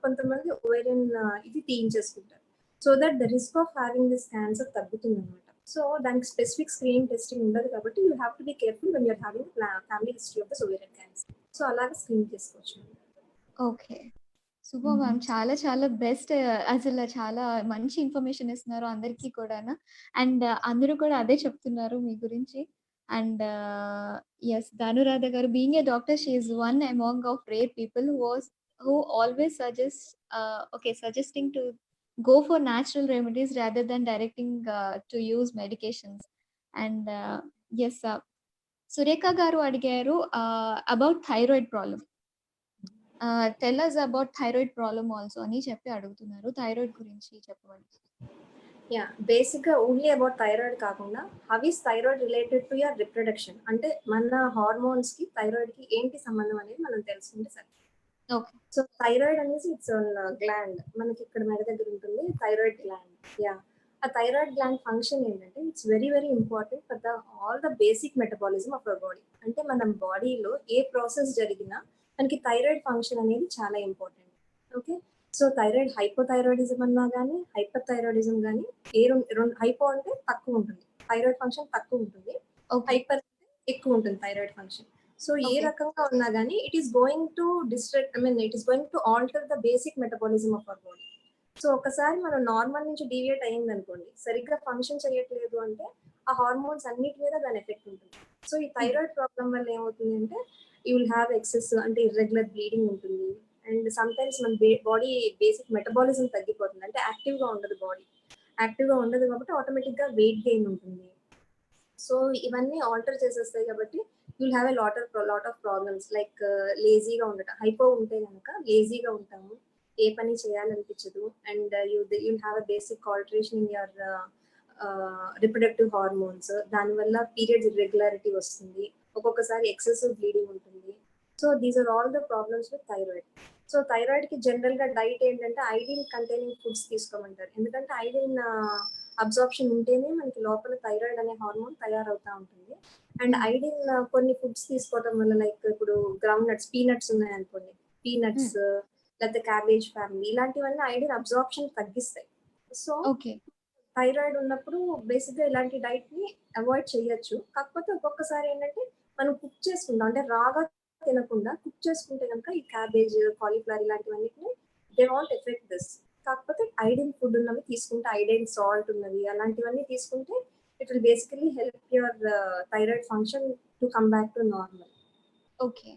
కొంతమంది ఓవేరియన్ ఇది తీయించేసుకుంటారు. So that the risk of having this cancer తగ్గుతుందన్నమాట. So దానికి స్పెసిఫిక్ స్క్రీనింగ్ టెస్టింగ్ ఉండదు కాబట్టి you have to be careful when you're having family history of this ovarian cancer. So అలాగా screen చేసుకోవచ్చు. ఓకే. Super ma'am. చాలా చాలా best అసలు చాలా మంచి ఇన్ఫర్మేషన్ ఇస్తున్నారు అందరికీ కూడాను. అండ్ అందరూ కూడా అదే చెప్తున్నారు మీ గురించి. And yes, Dhanuradha garu being a doctor she is one among of rare people who always suggesting to go for natural remedies rather than directing to use medications. And yes, Surekha garu అడిగారు about thyroid problem. Tell us about thyroid problem also అని చెప్పి అడుగుతున్నారు. Thyroid గురించి చెప్పండి. Yeah బేసిక్‌గా only about thyroid కాకుండా how is thyroid related to your reproduction అంటే మన హార్మోన్స్‌కి థైరాయిడ్‌కి ఏంటి సంబంధం అనేది మనం తెలుసుకుంటే సరే. ఓకే. సో థైరాయిడ్ అనేసి ఇట్స్ ఆన్ గ్లాండ్. మనకి ఇక్కడ మెడ దగ్గర ఉంటుంది థైరాయిడ్ గ్లాండ్. యాహ్! ఆ థైరాయిడ్ గ్లాండ్ ఫంక్షన్ ఏంటంటే it's very very important for all the basic metabolism of our body. అంటే మన బాడీలో ఏ ప్రాసెస్ జరిగినా మనకి థైరాయిడ్ ఫంక్షన్ అనేది చాలా important. Okay. So thyroid hypothyroidism అన్నా గానీ, హైపర్ థైరాయిడిజం గానీ ఏ రెండు హైపో అంటే తక్కువ ఉంటుంది. థైరాయిడ్ ఫంక్షన్ తక్కువ ఉంటుంది. ఓకే. హైపర్ అంటే ఎక్కువ ఉంటుంది థైరాయిడ్ ఫంక్షన్. సో ఏ ఓకే. రకంగా ఉన్నా గానీ it is going to it is going to alter the basic metabolism of our body. So ఒకసారి మనం నార్మల్ నుంచి డీవియేట్ అయిందనుకోండి, సరిగ్గా ఫంక్షన్ చేయట్లేదు అంటే ఆ హార్మోన్స్ అన్నిటి మీద దాని ఎఫెక్ట్ ఉంటుంది. సో ఈ థైరాయిడ్ ప్రాబ్లమ్ వల్ల ఏమవుతుందంటే యూ విల్ హ్యావ్ ఎక్సెస్ అంటే ఇర్రెగ్యులర్ బ్లీడింగ్ ఉంటుంది. అండ్ సమ్‌టైమ్స్ మన బాడీ బేసిక్ మెటబాలిజం తగ్గిపోతుంది. అంటే యాక్టివ్‌గా ఉండదు బాడీ. యాక్టివ్‌గా ఉండదు కాబట్టి ఆటోమేటిక్‌గా వెయిట్ గెయిన్ ఉంటుంది. సో ఇవన్నీ ఆల్టర్ చేసేస్తాయి కాబట్టి you will have a lot of problems like లేజీగా ఉండటం. హైపో ఉంటే గనక లేజీగా ఉంటాము. ఏ పని చేయాలనిపించదు. And you'll have a basic alteration in your reproductive hormones. దానివల్ల పీరియడ్స్ ఇర్రెగ్యులారిటీ వస్తుంది. ఒక్కొక్కసారి ఎక్సెసివ్ బ్లీడింగ్ ఉంటుంది. So these are all the problems with thyroid. So థైరాయిడ్‌కి జనరల్‌గా డైట్ ఏంటంటే ఐడిన్ కంటైనింగ్ ఫుడ్స్ తీసుకోమంటారు. ఎందుకంటే ఐడిన్ అబ్సార్ప్షన్ ఉంటేనే మనకి లోపల థైరాయిడ్ అనే హార్మోన్ తయారవుతా ఉంటుంది. అండ్ హ్మ్. ఐడిన్ కొన్ని ఫుడ్స్ తీసుకోవడం వల్ల లైక్ ఇప్పుడు గ్రౌండ్ నట్స్, పీనట్స్ ఉన్నాయనుకోండి. హ్మ్. పీనట్స్ లేకపోతే క్యాబేజ్ ఫ్యామిలీ ఇలాంటివన్నీ ఐడిన్ అబ్సార్ప్షన్ తగ్గిస్తాయి. So okay. థైరాయిడ్ ఉన్నప్పుడు బేసిక్‌గా ఇలాంటి డైట్‌ని అవాయిడ్ చేయొచ్చు. కాకపోతే ఒక్కొక్కసారి ఏంటంటే మనం కుక్ చేసుకుంటాం. అంటే రాగా తినకుండా కుక్ చేసుకుంటే గనుక ఈ క్యాబేజ్, కాలీఫ్లవర్ ఇలాంటివన్నిటిని దే వోంట్ ఎఫెక్ట్ దిస్. కాకపోతే ఐడిన్ ఫుడ్ ఉన్నవి తీసుకుంటే ఐడిన్ సాల్ట్ ఉన్నవి అలాంటివన్నీ తీసుకుంటే it will basically help your thyroid function to come back to normal. Okay.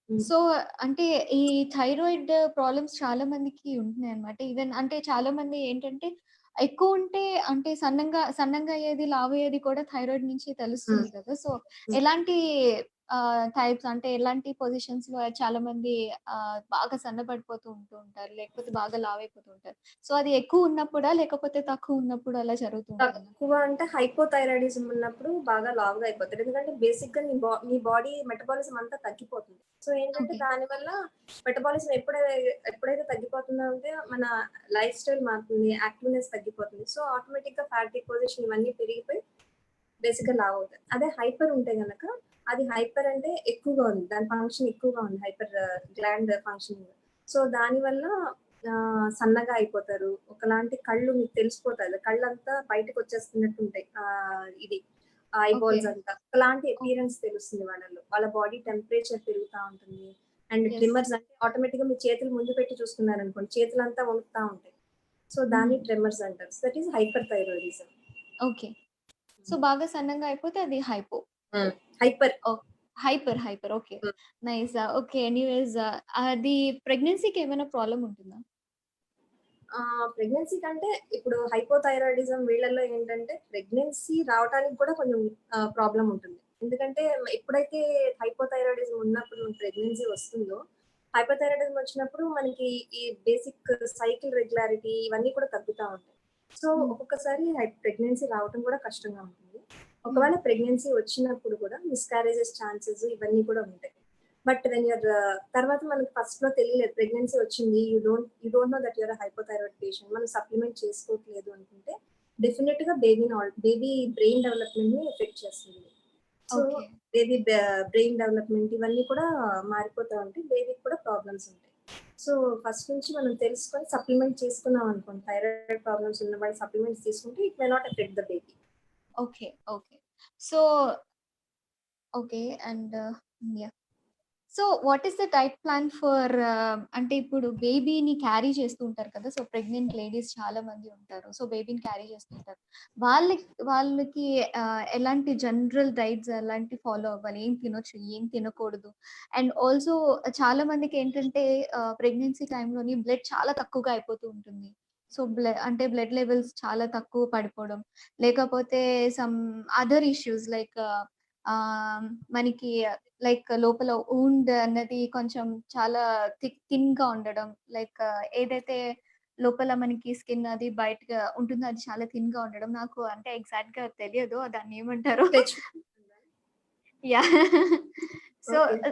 Hmm. So, అంటే ఈ థైరాయిడ్ ప్రాబ్లమ్స్ చాలా మందికి ఉంటున్నాయన్నమాట. ఈవెన్ అంటే చాలా మంది ఏంటంటే ఎక్కువుంటే అంటే సన్నంగా అయ్యేది, లావయ్యేది కూడా థైరాయిడ్ నుంచి హ్మ్. తెలుస్తుంది కదా! సో, హ్మ్. ఎలాంటి టైప్స్ అంటే ఎలాంటి పొజిషన్స్‌లో చాలా మంది బాగా సన్నబడిపోతూ ఉంటారు. లేకపోతే బాగా లావైపోతూ ఉంటారు. సో, అది ఎక్కువ ఉన్నప్పుడా? లేకపోతే తక్కువ ఉన్నప్పుడు అలా జరుగుతూ ఉంటుందా? తక్కువ అంటే హైపోథైరాయిడిజం ఉన్నప్పుడు బాగా లావుగా అయిపోతారు. ఎందుకంటే బేసిక్‌గా నీ బాడీ మెటబాలిజం అంతా తగ్గిపోతుంది. సో ఏంటంటే ఓకే. దానివల్ల మెటబాలిజం ఎప్పుడైతే తగ్గిపోతుందో అంటే మన లైఫ్ స్టైల్ మారుతుంది, యాక్టివ్‌నెస్ తగ్గిపోతుంది. సో ఆటోమేటిక్‌గా ఫ్యాట్ డిపాజిషన్ ఇవన్నీ పెరిగిపోయి బేసిక్‌గా లావు అవుతారు. అదే హైపర్ ఉంటే గనక అది హైపర్ అంటే ఎక్కువగా ఉంది. దాని ఫంక్షన్ ఎక్కువగా ఉంది. Hyper gland functioning. సో దానివల్ల సన్నగా అయిపోతారు. ఒకలాంటి కళ్ళు మీకు తెలిసిపోతాది. కళ్ళంతా బయటకొచ్చేస్తున్నట్టు ఉంటాయి. ఇది ఓకే. ఐబాల్స్ అంతా. ఒకలాంటి ఓకే. అపియరెన్స్ తెలుస్తుంది వాళ్ళలో. వాళ్ళ బాడీ టెంపరేచర్ పెరుగుతా ఉంటుంది. And yes. ట్రిమ్మర్స్ అంటే ఆటోమేటిక్‌గా మీ చేతులు ముందు పెట్టి చూసుకున్నారనుకోండి, చేతులంతా వణుకుతా ఉంటాయి. సో హ్మ్. దాన్ని ట్రిమ్మర్స్ అంటారు. So that is hyper thyroidism. Okay. So, బాగా సన్నంగా అయిపోతే అది హైపో. హ్మ్. హైపర్. ఓహ్! హైపర్. ఓకే. హ్మ్. నైస్. ఓకే. ఎనీవేస్ అది ప్రెగ్నెన్సీకి ఏమైనా ప్రాబ్లమ్ ఉంటుందా? ప్రెగ్నెన్సీ కంటే ఇప్పుడు హైపోథైరాయిడిజం వీళ్ళలో ఏంటంటే ప్రెగ్నెన్సీ రావటానికి కూడా కొంచెం ప్రాబ్లమ్ ఉంటుంది. ఎందుకంటే ఎప్పుడైతే హైపోథైరాయిడిజం ఉన్నప్పుడు ప్రెగ్నెన్సీ వస్తుందో, హైపోథైరాయిడిజం వచ్చినప్పుడు మనకి ఈ బేసిక్ సైకిల్ రెగ్యులారిటీ ఇవన్నీ కూడా తగ్గుతా ఉంటాయి. సో, హ్మ్. ఒక్కొక్కసారి ప్రెగ్నెన్సీ రావటం కూడా కష్టంగా ఉంటుంది. హ్మ్. ఒకవేళ ప్రెగ్నెన్సీ వచ్చినప్పుడు కూడా మిస్‌క్యారేజెస్ ఛాన్సెస్ ఇవన్నీ కూడా ఉంటాయి. బట్ వెన్ యూర్ తర్వాత మనకి ఫస్ట్‌లో తెలియలేదు. ప్రెగ్నెన్సీ వచ్చింది. You don't know that you're a hypothyroid patient. మనం సప్లిమెంట్ చేసుకోవట్లేదు అనుకుంటే డెఫినిట్‌గా బేబీ బ్రెయిన్ డెవలప్‌మెంట్‌ని ఎఫెక్ట్ చేస్తుంది. So, okay. Baby brain development ఇవన్నీ కూడా మారిపోతా ఉంటాయి. బేబీకి కూడా ప్రాబ్లమ్స్ ఉంటాయి. సో, ఫస్ట్ నుంచి మనం తెలుసుకొని సప్లిమెంట్ చేసుకున్నాం అనుకోండి. థైరాయిడ్ ప్రాబ్లమ్స్ ఉన్నవాళ్ళు సప్లిమెంట్స్ తీసుకుంటే it may not effect the baby. Okay. Okay. So, okay. And yeah! So, what is the diet plan for అంటే ఇప్పుడు బేబీని క్యారీ చేస్తూ ఉంటారు కదా! సో, ప్రెగ్నెంట్ లేడీస్ చాలా మంది ఉంటారు. సో, బేబీని క్యారీ చేస్తూ ఉంటారు. వాళ్ళకి ఎలాంటి జనరల్ డైట్స్ ఎలాంటివి ఫాలో అవ్వాలి? ఏం తినొచ్చు? ఏం తినకూడదు? అండ్ ఆల్సో చాలా మందికేంటంటే ప్రెగ్నెన్సీ టైమ్‌లోని బ్లడ్ చాలా తక్కువగా అయిపోతూ ఉంటుంది. సో, అంటే బ్లడ్ లెవెల్స్ చాలా తక్కువ పడిపోవడం, లేకపోతే సమ్ అదర్ ఇష్యూస్ లైక్ ఆహ్, మనకి లైక్ లోపల వూండ్ అన్నది కొంచెం చాలా థిన్‌గా ఉండడం. లైక్ ఏదైతే లోపల మనకి స్కిన్ అది బయటగా ఉంటుందో అది చాలా థిన్‌గా ఉండడం. నాకు అంటే ఎగ్జాక్ట్‌గా తెలియదు. దాన్నేమంటారో? Stretch yeah! So, okay.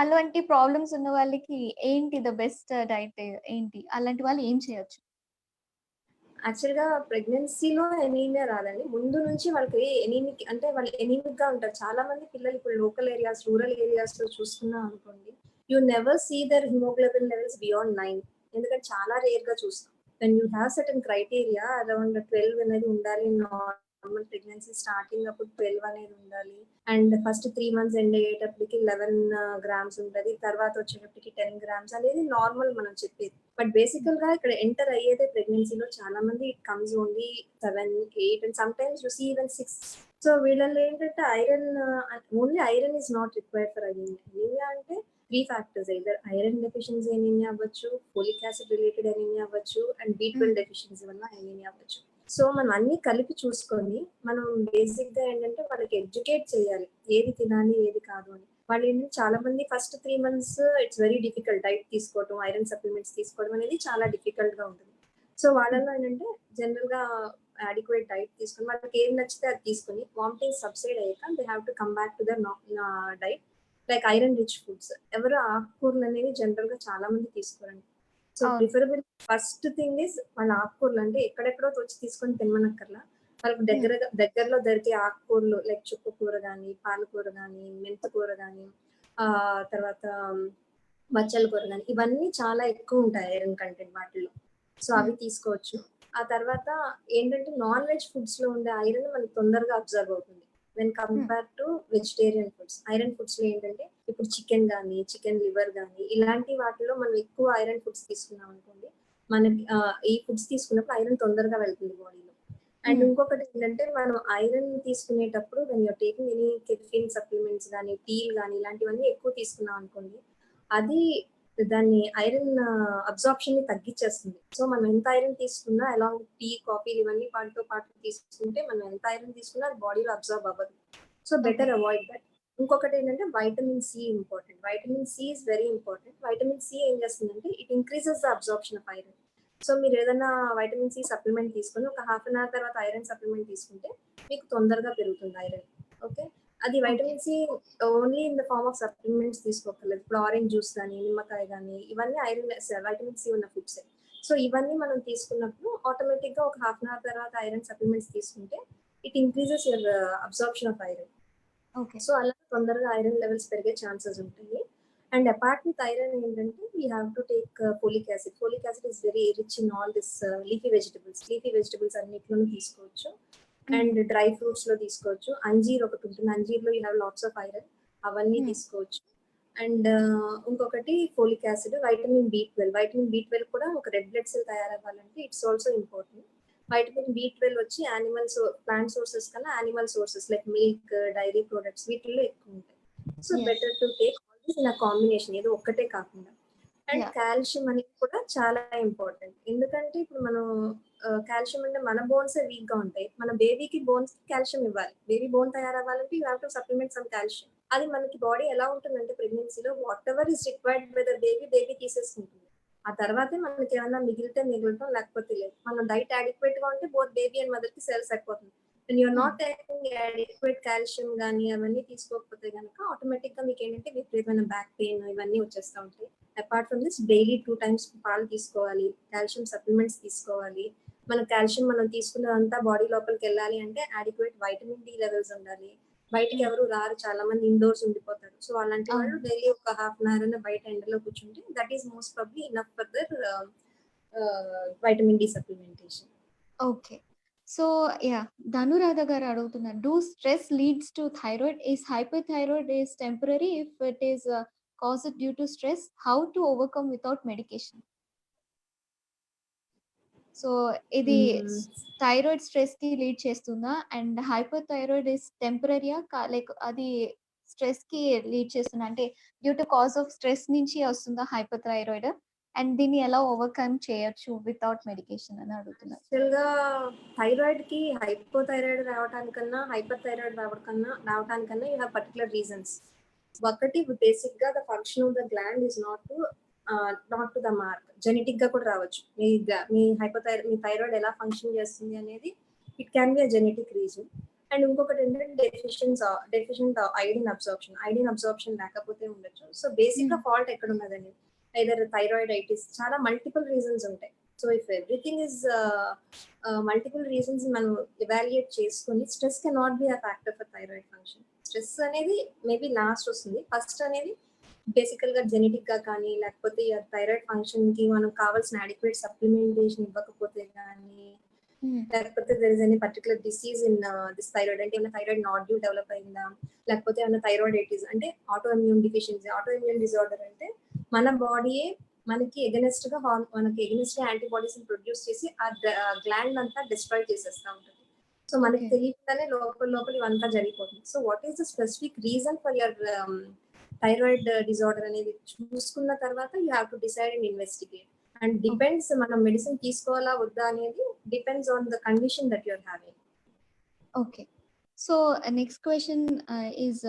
అలాంటి ప్రాబ్లమ్స్ ఉన్న వాళ్ళకి ఏంటి ద బెస్ట్ డైట్ ఏంటి? అలాంటి వాళ్ళు ఏం చేయొచ్చు? యాక్చువల్‌గా ప్రెగ్నెన్సీలో ఎనీమియా రాదండి. ముందు నుంచి వాళ్ళకి ఎనీమిక్ అంటే వాళ్ళు ఎనీమిక్‌గా ఉంటారు. చాలా మంది పిల్లలు ఇప్పుడు లోకల్ ఏరియాస్, రూరల్ ఏరియాస్‌లో చూసుకున్నాం అనుకోండి. You never see their haemoglobin levels beyond 9. ఎందుకంటే చాలా రేర్‌గా చూస్తాం. When you have certain criteria around 12 అనేది ఉండాలి. నార్మల్ ప్రెగ్నెన్సీ స్టార్టింగ్ అప్పుడు 12 అనేది ఉండాలి. అండ్ ఫస్ట్ 3 మంత్స్ ఎండ్ అయ్యేటప్పటికి 11 గ్రామ్స్ ఉంటది. తర్వాత వచ్చేటప్పటికి 10 గ్రామ్స్ అనేది నార్మల్ మనం చెప్పేది. బట్ బేసికల్‌గా ఇక్కడ ఎంటర్ అయ్యేదే ప్రెగ్నెన్సీలో చాలా మంది it comes only 7, 8 and sometimes you see even 6. So వీళ్ళలో ఏంటంటే only iron is not required for anaemia. Anaemia అంటే 3 factors either iron deficiency anaemia అవ్వచ్చు, ఫోలిక్ యాసిడ్ రిలేటెడ్ అనీమియా అవ్వచ్చు, అండ్ హ్మ్. బి12 డెఫిషియన్సీ వల్ల అనీమియా అవ్వచ్చు. సో మనం అన్నీ కలిపి చూసుకొని మనం బేసిక్‌గా ఏంటంటే వాళ్ళకి ఎడ్యుకేట్ చేయాలి. ఏది తినాలి, ఏది కాదు అని. వాళ్ళేంటంటే చాలా మంది first 3 months it's very difficult diet తీసుకోవటం, ఐరన్ సప్లిమెంట్స్ తీసుకోవడం అనేది చాలా డిఫికల్ట్‌గా ఉంటుంది. సో హ్మ్. వాళ్ళలో ఏంటంటే జనరల్‌గా అడిక్వేట్ డైట్ తీసుకొని వాళ్ళకి ఏది నచ్చితే అది తీసుకొని వామిటింగ్ సబ్సైడ్ అయ్యాక they have to come back to the diet like iron rich foods. ఎవరు ఆకుకూరలనేవి జనరల్‌గా చాలా మంది తీసుకోరండి. సో అవును. ప్రిఫరబుల్ ఫస్ట్ థింగ్ ఈస్ వాళ్ళ ఆకుకూరలు అంటే ఎక్కడెక్కడో తెచ్చి తీసుకొని తినమనక్కర్లా. వాళ్ళకి హ్మ్. దగ్గరలో దొరికే ఆకుకూరలు లైక్ చుక్కకూర గాని, పాలకూర గాని, మెంతికూర గాని, తర్వాత బచ్చల కూర గాని, ఇవన్నీ చాలా ఎక్కువుంటాయి ఐరన్ కంటెంట్ వాటిల్లో. సో, హ్మ్. అవి తీసుకోవచ్చు. ఆ తర్వాత ఏంటంటే నాన్ వెజ్ ఫుడ్స్‌లో ఉండే ఐరన్ మనకు తొందరగా అబ్జర్వ్ అవుతుంది. When hmm. Compare to vegetarian foods. Iron ఫుడ్స్‌లో ఏంటంటే ఇప్పుడు చికెన్ గాని, చికెన్ లివర్ గాని ఇలాంటి వాటిలో మనం ఎక్కువ ఐరన్ ఫుడ్స్ తీసుకున్నాం అనుకోండి. మనకి ఈ ఫుడ్స్ తీసుకున్నప్పుడు ఐరన్ తొందరగా వెళ్తుంది బాడీలో. అండ్ హ్మ్. ఇంకొకటి ఏంటంటే మనం ఐరన్ తీసుకునేటప్పుడు when you're taking any caffeine supplements గాని, టీలు గాని ఇలాంటివన్నీ ఎక్కువ తీసుకున్నాం అనుకోండి. అది దాన్ని ఐరన్ అబ్జార్ప్షన్‌ని తగ్గిచ్చేస్తుంది. సో, మనం ఎంత ఐరన్ తీసుకున్నా అలాంగ్ టీ, కాఫీలు ఇవన్నీ వాటితో పాటు తీసుకుంటే మనం ఎంత ఐరన్ తీసుకున్నా అది బాడీలో అబ్జార్బ్ అవ్వదు. So, okay. Better avoid that. ఇంకొకటేంటంటే vitamin C important. Vitamin C is very important. Vitamin C ఏం చేస్తుందంటే it increases the absorption of iron. So, మీరేదన్నా వైటమిన్ సి సప్లిమెంట్ తీసుకొని ఒక హాఫ్ అన్ అవర్ తర్వాత ఐరన్ సప్లిమెంట్ తీసుకుంటే మీకు తొందరగా పెరుగుతుంది ఐరన్. ఓకే. అది okay. Vitamin C only in the form of supplements తీసుకోక్కర్లేదు. ఇప్పుడు ఆరెంజ్ జ్యూస్ గానీ, నిమ్మకాయ గానీ ఇవన్నీ వైటమిన్ సి ఉన్న ఫుడ్సే. సో, ఇవన్నీ మనం తీసుకున్నప్పుడు ఆటోమేటిక్‌గా ఒక హాఫ్ అన్ అవర్ తర్వాత ఐరన్ సప్లిమెంట్స్ తీసుకుంటే it increases your absorption of iron. Okay. So, అలా తొందరగా ఐరన్ లెవెల్స్ పెరిగే ఛాన్సెస్ ఉంటాయి. అండ్ అపార్ట్ విత్ ఐరన్ ఏంటంటే we have to take folic acid. Folic acid is very rich in all this leafy vegetables. Leafy vegetables అన్నిట్లోనూ తీసుకోవచ్చు. Hmm. And dry ఫ్రూట్స్‌లో తీసుకోవచ్చు. అంజీర్ ఒకటుంటుంది. అంజీర్‌లో you have lots of iron. అవన్నీ హ్మ్. తీసుకోవచ్చు. అండ్ ఇంకొకటి ఫోలిక్ యాసిడ్, వైటమిన్ బి12. వైటమిన్ బి12 కూడా ఒక రెడ్ బ్లడ్ సెల్ తయారవ్వాలంటే ఇట్స్ ఆల్సో ఇంపార్టెంట్. వైటమిన్ బి12 వచ్చి ప్లాంట్ సోర్సెస్ కన్నా animal sources like milk, dairy products వీటిల్లో ఎక్కువ ఉంటాయి. So, yes. Better to take all this in a combination ఏదో ఒక్కటే కాకుండా. And yeah! కాల్షియం అనేది కూడా చాలా ఇంపార్టెంట్. ఎందుకంటే ఇప్పుడు మనం కాల్షియం అంటే మన బోన్సే వీక్‌గా ఉంటాయి. మన బేబీకి బోన్స్‌కి కాల్షియం ఇవ్వాలి. బేబీ బోన్ తయారవ్వాలంటే you have to supplement some calcium. అది మనకి బాడీ ఎలా ఉంటుందంటే ప్రెగ్నెన్సీలో whatever is required by the baby తీసేసుకుంటుంది. ఆ తర్వాతే మనకేమన్నా మిగిలితే మిగలటం లేకపోతే లేదు. మన డైట్ అడిక్వేట్‌గా ఉంటే బోత్ బేబీ అండ్ మదర్‌కి సెల్ సరిపోతుంది. వెన్ యూ ఆర్ హ్మ్. నాట్ టేకింగ్ అడిక్వేట్ కాల్షియం గానీ అవన్నీ తీసుకోకపోతే గనక ఆటోమేటిక్‌గా మీకేంటంటే విపరీతమైన బ్యాక్ పెయిన్ ఇవన్నీ వచ్చేస్తా ఉంటాయి. Apart from this daily 2 times పాలు తీసుకోవాలి. కాల్షియం సప్లిమెంట్స్ తీసుకోవాలి. మన కాల్షియం మనం తీసుకున్నదంతా బాడీ లోపలికెళ్ళాలి అంటే అడిక్వేట్ వైటమిన్ డి లెవెల్స్ ఉండాలి. బయటికి హ్మ్. ఎవరు రారు. చాలా మంది ఇండోర్స్ ఉండిపోతారు. సో, అలాంటి వాళ్ళు అవును. డైలీ ఒక హాఫ్ అన్ అవర్ అన్నా బయట ఎండలో కూర్చుంటే that is most probably enough for their vitamin D supplementation. Okay. So, yeah! Dhanuradha గారు అడుగుతున్నారు. Do stress leads to thyroid? Is hyperthyroid is temporary if it is caused due to stress? How to overcome without medication? So, ఇది hmm. Thyroid స్ట్రెస్‌కి lead చేస్తుందా? And hyperthyroid is టెంపరరీయా? Like అది స్ట్రెస్‌కి lead చేస్తుందా? అంటే due to cause of stress నుంచి వస్తుందా హైపర్‌థైరాయిడ్? అండ్ దీన్ని ఎలా ఓవర్‌కమ్ చేయొచ్చు వితౌట్ మెడికేషన్ అని అడుగుతున్నారు. యాక్చువల్‌గా థైరాయిడ్‌కి హైపోథైరాయిడ్ రావటానికన్నా, హైపర్ థైరాయిడ్ రావటానికన్నా యూ హావ్ పర్టిక్యులర్ రీజన్స్. ఒకటి బేసిక్‌గా the function of the gland is not to the mark. జెనెటిక్‌గా కూడా రావచ్చు. మీ థైరాయిడ్ ఎలా ఫంక్షన్ చేస్తుంది అనేది it can be a genetic reason. And ఇంకొకటి ఏంటంటే డెఫిషియంట్ ఐడిన్ అబ్సార్ప్షన్ లేకపోతే ఉండొచ్చు. సో, బేసిక్‌గా హ్మ్. ఫాల్ట్ ఎక్కడున్నదని ఐదర్ థైరాయిడైటిస్ చాలా మల్టిపుల్ రీజన్స్ ఉంటాయి. So, if everything is multiple reasons మనం ఎవాల్యుయేట్ చేసుకొని stress cannot be a factor for thyroid function. Stress అనేది మేబీ లాస్ట్ వస్తుంది. ఫస్ట్ అనేది బేసికల్‌గా జెనెటిక్‌గా కానీ, లేకపోతే థైరాయిడ్ ఫంక్షన్‌కి మనం కావాల్సిన అడిక్వేట్ సప్లిమెంటేషన్ ఇవ్వకపోతే గానీ, హ్మ్. లేకపోతే there is any particular disease in this thyroid అంటే ఏమైనా థైరాయిడ్ నాడ్యూల్ డెవలప్ అయిందా? లేకపోతే ఏమైనా థైరాయిడైటిస్ అంటే auto immune deficiency. Auto immune disorder అంటే మన బాడీయే మనకి ఎగనెస్ట్‌గా యాంటీబాడీస్‌ని ప్రొడ్యూస్ చేసి గ్లాండ్ అంతా డిస్ట్రాయ్ చేసేస్తా ఉంటది. సో, మనకి ఓకే. తెలియకుండానే లోపల లోపల ఇవంతా జరిగిపోతుంది. So, what is the specific reason for thyroid disorder అనేది చూసుకున్న తర్వాత you have to decide and investigate. And okay. Depends మనం మెడిసిన్ తీసుకోవాలా వద్దా అనేది depends on the condition that you are having. Okay. So, next question is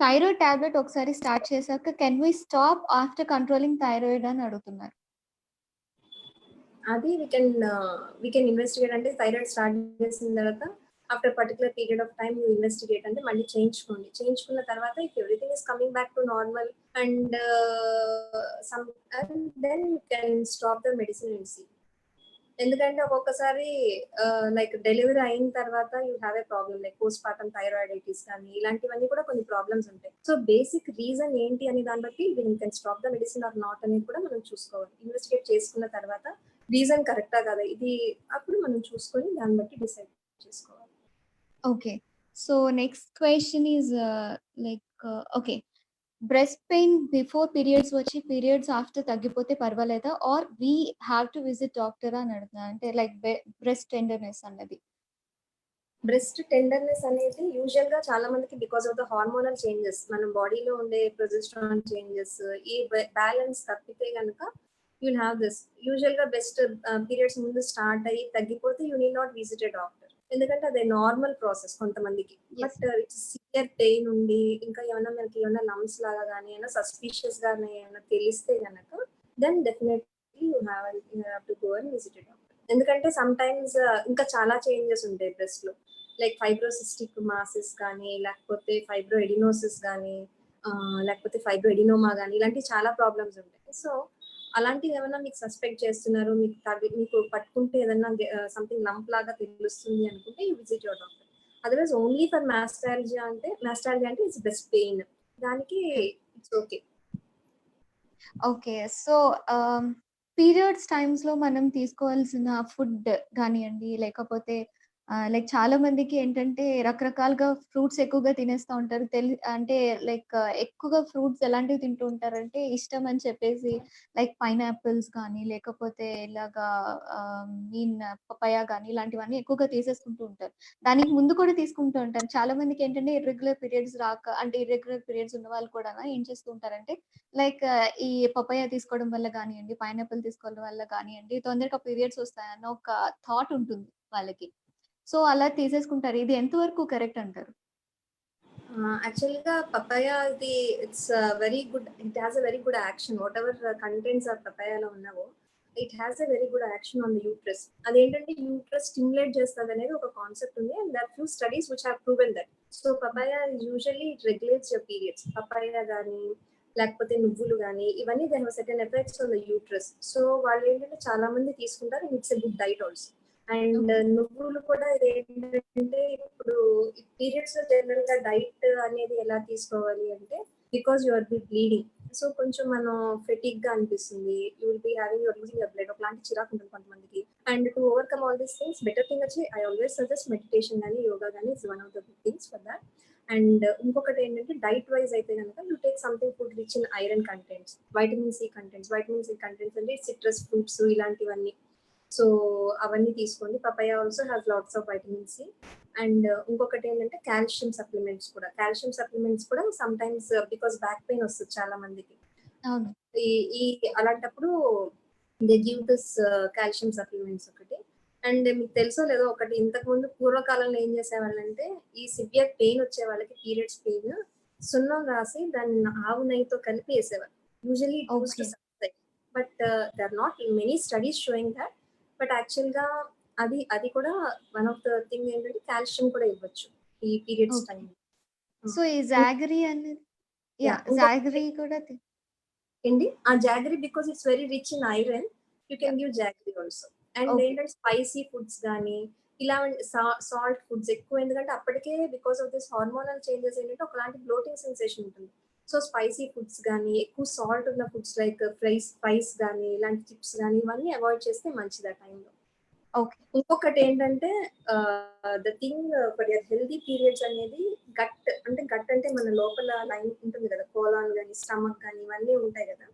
thyroid tablet ఒకసారి start చేశాక can we stop after controlling thyroid అని అడుగుతున్నారు. అది we can investigate అంటే థైరాయిడ్ స్టార్ట్ చేసిన తర్వాత after particular period of time you investigate అంటే మళ్ళీ చేయించుకోండి. చేయించుకున్న తర్వాత if everything is coming back to normal and some and then you can stop the medicine and see. ఎందుకంటే ఒక్కొక్కసారి లైక్ డెలివరీ అయిన తర్వాత you have a problem like postpartum thyroiditis కానీ ఇలాంటివన్నీ కూడా కొన్ని ప్రాబ్లమ్స్ ఉంటాయి. సో, బేసిక్ రీజన్ ఏంటి అనే దాన్ని బట్టి you can stop the medicine or not అనేది కూడా మనం చూసుకోవాలి. ఇన్వెస్టిగేట్ చేసుకున్న తర్వాత రీజన్ కరెక్టా కదా ఇది అప్పుడు మనం చూసుకొని దాన్ని బట్టి డిసైడ్ చేసుకోవాలి. Okay. So, next question is okay. Breast pain before periods వచ్చి పీరియడ్స్ ఆఫ్టర్ తగ్గిపోతే పర్వాలేదా? Or we have to visit doctor అని అడుగుతున్నారు. అంటే లైక్ బ్రెస్ట్ టెండర్‌నెస్ అన్నది. బ్రెస్ట్ టెండర్‌నెస్ అనేది యూజువల్‌గా చాలా మందికి because of the hormonal changes మన బాడీలో ఉండే ప్రొజెస్టెరాన్ చేంజెస్ ఈ బ్యాలెన్స్ తప్పితే గనక యూ విల్ హావ్ దిస్. యూజువల్‌గా పీరియడ్స్ ముందు స్టార్ట్ అయ్యి తగ్గిపోతే you need not visit a doctor. ఎందుకంటే అది నార్మల్ ప్రాసెస్ కొంతమందికి. Yes. But it's severe pain ఉండి ఇంకా మనకి ఏమన్నా లంప్స్ లాగా గాని ఏమైనా సస్పిషియస్ గాని ఏమైనా తెలిస్తే గనక then definitely you have to go and visit a doctor. ఎందుకంటే సమ్ టైమ్స్ ఇంకా చాలా చేంజెస్ ఉంటాయి బ్రెస్ట్‌లో. లైక్ ఫైబ్రోసిస్టిక్ మాసెస్ కానీ, లేకపోతే ఫైబ్రోఎడినోసిస్ గానీ, లేకపోతే ఫైబ్రోఎడినోమా గానీ, ఇలాంటి చాలా ప్రాబ్లమ్స్ ఉంటాయి. సో, అలాంటివి ఏమన్నా మీకు సస్పెక్ట్ చేస్తున్నారు, మీకు పట్టుకుంటే ఏదన్నా సంథింగ్ లంప్ లాగా తెలుస్తుంది అనుకుంటే you visit your doctor. Otherwise only for mastalgia అంటే ఇట్స్ బెస్ట్ పెయిన్. దానికి it's okay. Okay. So, periods టైమ్స్‌లో మనం తీసుకోవాల్సిన ఫుడ్ గానియండి, లేకపోతే లైక్ చాలా మందికి ఏంటంటే రకరకాలుగా ఫ్రూట్స్ ఎక్కువగా తినేస్తా ఉంటారు. అంటే లైక్ ఎక్కువగా ఫ్రూట్స్ ఎలాంటివి తింటూ ఉంటారంటే ఇష్టం అని చెప్పేసి లైక్ పైనాపిల్స్ గానీ, లేకపోతే ఇలాగా పపాయ గానీ ఇలాంటివన్నీ ఎక్కువగా తీసేసుకుంటూ ఉంటారు. దానికి ముందు కూడా తీసుకుంటూ ఉంటారు. చాలా మందికేంటంటే ఇర్రెగ్యులర్ పీరియడ్స్ ఉన్న వాళ్ళు కూడా ఏం చేస్తూ ఉంటారంటే లైక్ ఈ పపాయ తీసుకోవడం వల్ల గానియండి, పైనాపిల్ తీసుకోవడం వల్ల గానియండి, తొందరగా పీరియడ్స్ వస్తాయన్న ఒక థాట్ ఉంటుంది వాళ్ళకి. సో, అలా తీసేసుకుంటారు. ఇది ఎంతవరకు కరెక్ట్ అంటారు? యాక్చువల్‌గా పపాయ ఇది it's very good. It has a very good action. Whatever contents of పపాయాలో ఉన్నావో, it has a very good action on the uterus. అదేంటంటే యూట్రస్ స్టిమ్యులేట్ చేస్తదనేది ఒక కాన్సెప్ట్ ఉంది. And there are few studies which have proven that. So, papaya usually it regulates your periods. Papaya గానీ, లేకపోతే నువ్వులు గానీ, ఇవన్నీ they have certain effects on the uterus. So, వాళ్ళేంటంటే చాలా మంది తీసుకుంటారు. And it's a good diet also. And okay. నువ్వులు కూడా ఏంటంటే ఇప్పుడు పీరియడ్స్ లో జనరల్ గా డైట్ అనేది ఎలా తీసుకోవాలి అంటే, because you are bleeding. So కొంచెం మనం ఫెటిక్ గా అనిపిస్తుంది, you will be having your losing your blood, ఒకలాంటి చిరాకు ఉంటుంది కొంతమందికి. And to overcome all these things, better thing వచ్చి ఐ ఆల్వేస్ సజెస్ట్ మెడిటేషన్ కానీ యోగా కానీ is one of the good things for that. అండ్ ఇంకొకటి ఏంటంటే డైట్ వైజ్ అయితే కనుక you take something food rich in iron contents, vitamin C contents అంటే citrus fruits ఇలాంటివన్నీ. సో అవన్నీ తీసుకోండి. Papaya also has lots of vitamin C. And ఇంకొకటి ఏంటంటే కాల్షియం సప్లిమెంట్స్ కూడా sometimes because back pain వస్తుంది చాలా మందికి. అవును. ఈ ఈ అలాంటప్పుడు they give this calcium supplements ఒకటి. అండ్ మీకు తెలుసో లేదో, ఒకటి ఇంతకు ముందు పూర్వకాలంలో ఏం చేసేవాళ్ళంటే, ఈ సివియర్ పెయిన్ వచ్చే వాళ్ళకి పీరియడ్స్ పెయిన్ సున్నం రాసి దాన్ని ఆవు నెయ్యితో కలిపి వేసేవారు. Usually it use to okay. Subside. But they are not many studies showing that. But యాక్చువల్‌గా అది కూడా వన్ ఆఫ్ ద థింగ్ ఏంటంటే కాల్షియం కూడా ఇవ్వచ్చు ఈ పీరియడ్స్ ఓకే. టైంలో. సో, ఈ అండ్ జాగరీ అనేది ఇంకొకటి జాగరీ కూడా ఏంటి? ఆ jaggery because it's very rich in iron. You can yeah! Give jaggery also. And okay. ఏంటంటే స్పైసీ ఫుడ్స్ గానీ, ఇలా సాల్ట్ ఫుడ్స్ ఎక్కువ, ఎందుకంటే అప్పటికే because of this hormonal changes ఏంటంటే ఒకలాంటి బ్లోటింగ్ సెన్సేషన్ ఉంటుంది. సో స్పైసీ ఫుడ్స్ గానీ, ఎక్కువ సాల్ట్ ఉన్న ఫుడ్స్ లైక్ ఫ్రైస్ గానీ, ఇలాంటి చిప్స్ గానీ ఇవన్నీ అవాయిడ్ చేస్తే మంచిది ఆ టైంలో. ఓకే. ఇంకొకటేంటంటే the thing for your healthy periods అనేది గట్ అంటే మన లోపల లైన్ ఉంటుంది కదా! కోలాన్ గాని, స్టమక్ గాని ఇవన్నీ ఉంటాయి కదా!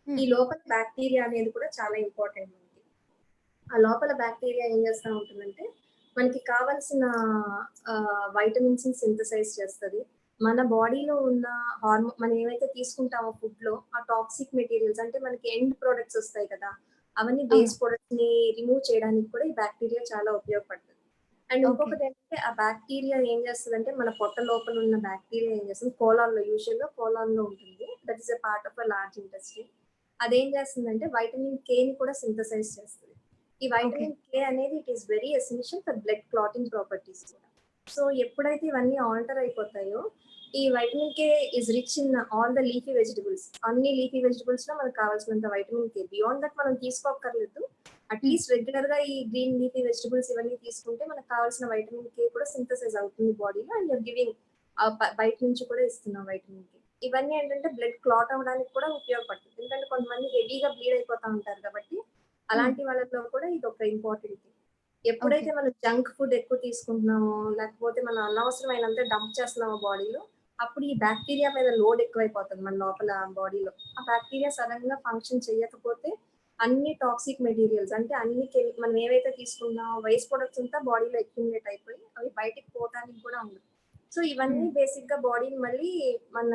ఈ హ్మ్. లోపల బాక్టీరియా అనేది కూడా చాలా ఇంపార్టెంట్ మనకి. ఆ లోపల బాక్టీరియా ఏం చేస్తా ఉంటుందంటే, మనకి కావాల్సిన వైటమిన్స్‌ని సింథసైజ్ చేస్తది. మన బాడీలో ఉన్న మనం ఏవైతే తీసుకుంటామో ఫుడ్‌లో ఆ టాక్సిక్ మెటీరియల్స్, అంటే మనకి ఎండ్ ప్రొడక్ట్స్ వస్తాయి కదా! అవన్నీ అవును. వేస్ట్ ప్రొడక్ట్స్‌ని రిమూవ్ చేయడానికి కూడా ఈ బాక్టీరియా చాలా ఉపయోగపడుతుంది. And okay. ఇంకొకటేంటంటే ఆ బాక్టీరియా ఏం చేస్తదంటే, మన పొట్ట లోపల ఉన్న బాక్టీరియా ఏం చేస్తుంది, యూజువల్‌గా కోలాన్‌లో ఉంటుంది. That is a part of a large intestine. అదేం చేస్తుందంటే వైటమిన్ కేని కూడా సింథసైజ్ చేస్తది. ఈ ఓకే. వైటమిన్ కే అనేది it is very essential for blood clotting properties కూడా. సో ఎప్పుడైతే ఇవన్నీ ఆల్టర్ అయిపోతాయో, ఈ vitamin K is rich in all the leafy vegetables. అన్ని లీఫీ వెజిటబుల్స్ లో మనకు కావాల్సినంత వైటమిన్ కే. బియాండ్ దట్ మనం తీసుకోక్కర్లేదు. హ్మ్. అట్లీస్ట్ రెగ్యులర్ గా ఈ గ్రీన్ లీఫీ వెజిటబుల్స్ ఇవన్నీ తీసుకుంటే మనకు కావాల్సిన వైటమిన్ కే కూడా సింథసైజ్ అవుతుంది బాడీలో. అండ్ యూర్ గివింగ్ బయట నుంచి కూడా ఇస్తున్నాం వైటమిన్ కే. ఇవన్నీ ఏంటంటే బ్లడ్ క్లాట్ అవ్వడానికి కూడా ఉపయోగపడుతుంది. ఎందుకంటే కొంతమంది హెవీగా బ్లీడ్ అయిపోతా ఉంటారు కాబట్టి, హ్మ్. అలాంటి వాళ్ళలో కూడా ఇది ఒక ఇంపార్టెంట్ థింగ్. ఓకే. ఎప్పుడైతే మనం జంక్ ఫుడ్ ఎక్కువ తీసుకుంటున్నామో, లేకపోతే మనం అనవసరమైనంత డంప్ చేస్తున్నామో బాడీలో, అప్పుడు ఈ బాక్టీరియా మీద లోడ్ ఎక్కువైపోతుంది మన లోపల బాడీలో. ఆ బాక్టీరియా సడన్‌గా ఫంక్షన్ చేయకపోతే అన్ని టాక్సిక్ మెటీరియల్స్, అంటే మనం ఏవైతే తీసుకున్నామో వేస్ట్ ప్రొడక్ట్స్ అంతా బాడీలో అక్యుములేట్ అయిపోయి అవి బయటికి పోవడానికి కూడా ఉండదు. సో ఇవన్నీ హ్మ్. బేసిక్‌గా బాడీని మళ్ళీ మన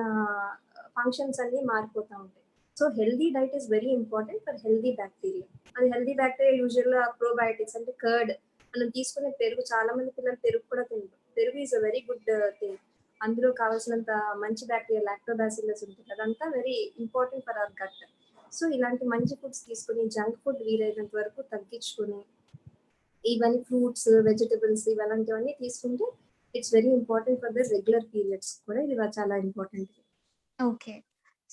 ఫంక్షన్స్ అన్నీ మారిపోతా ఉంటాయి. So healthy diet is very important for healthy bacteria. అది హెల్తీ బ్యాక్టీరియా యూజువల్‌గా ప్రోబయోటిక్స్ అంటే కర్డ్, మనం తీసుకునే పెరుగు, చాలా మంది పిల్లలు పెరుగు కూడా తినరు. పెరుగు is a very good thing. అందులో కావాల్సినంత మంచి బ్యాక్టీరియా లాక్టోబాసిల్లస్ ఉంటుంది. అదంతా very important for our gut. So ఇలాంటి మంచి ఫుడ్స్ తీసుకొని, జంక్ ఫుడ్ వీలైనంత వరకు తగ్గించుకొని, ఈవెన్ ఫ్రూట్స్, వెజిటబుల్స్ ఇలాంటివన్నీ తీసుకుంటే it's very important for the regular periods కూడా ఇది చాలా important. Okay.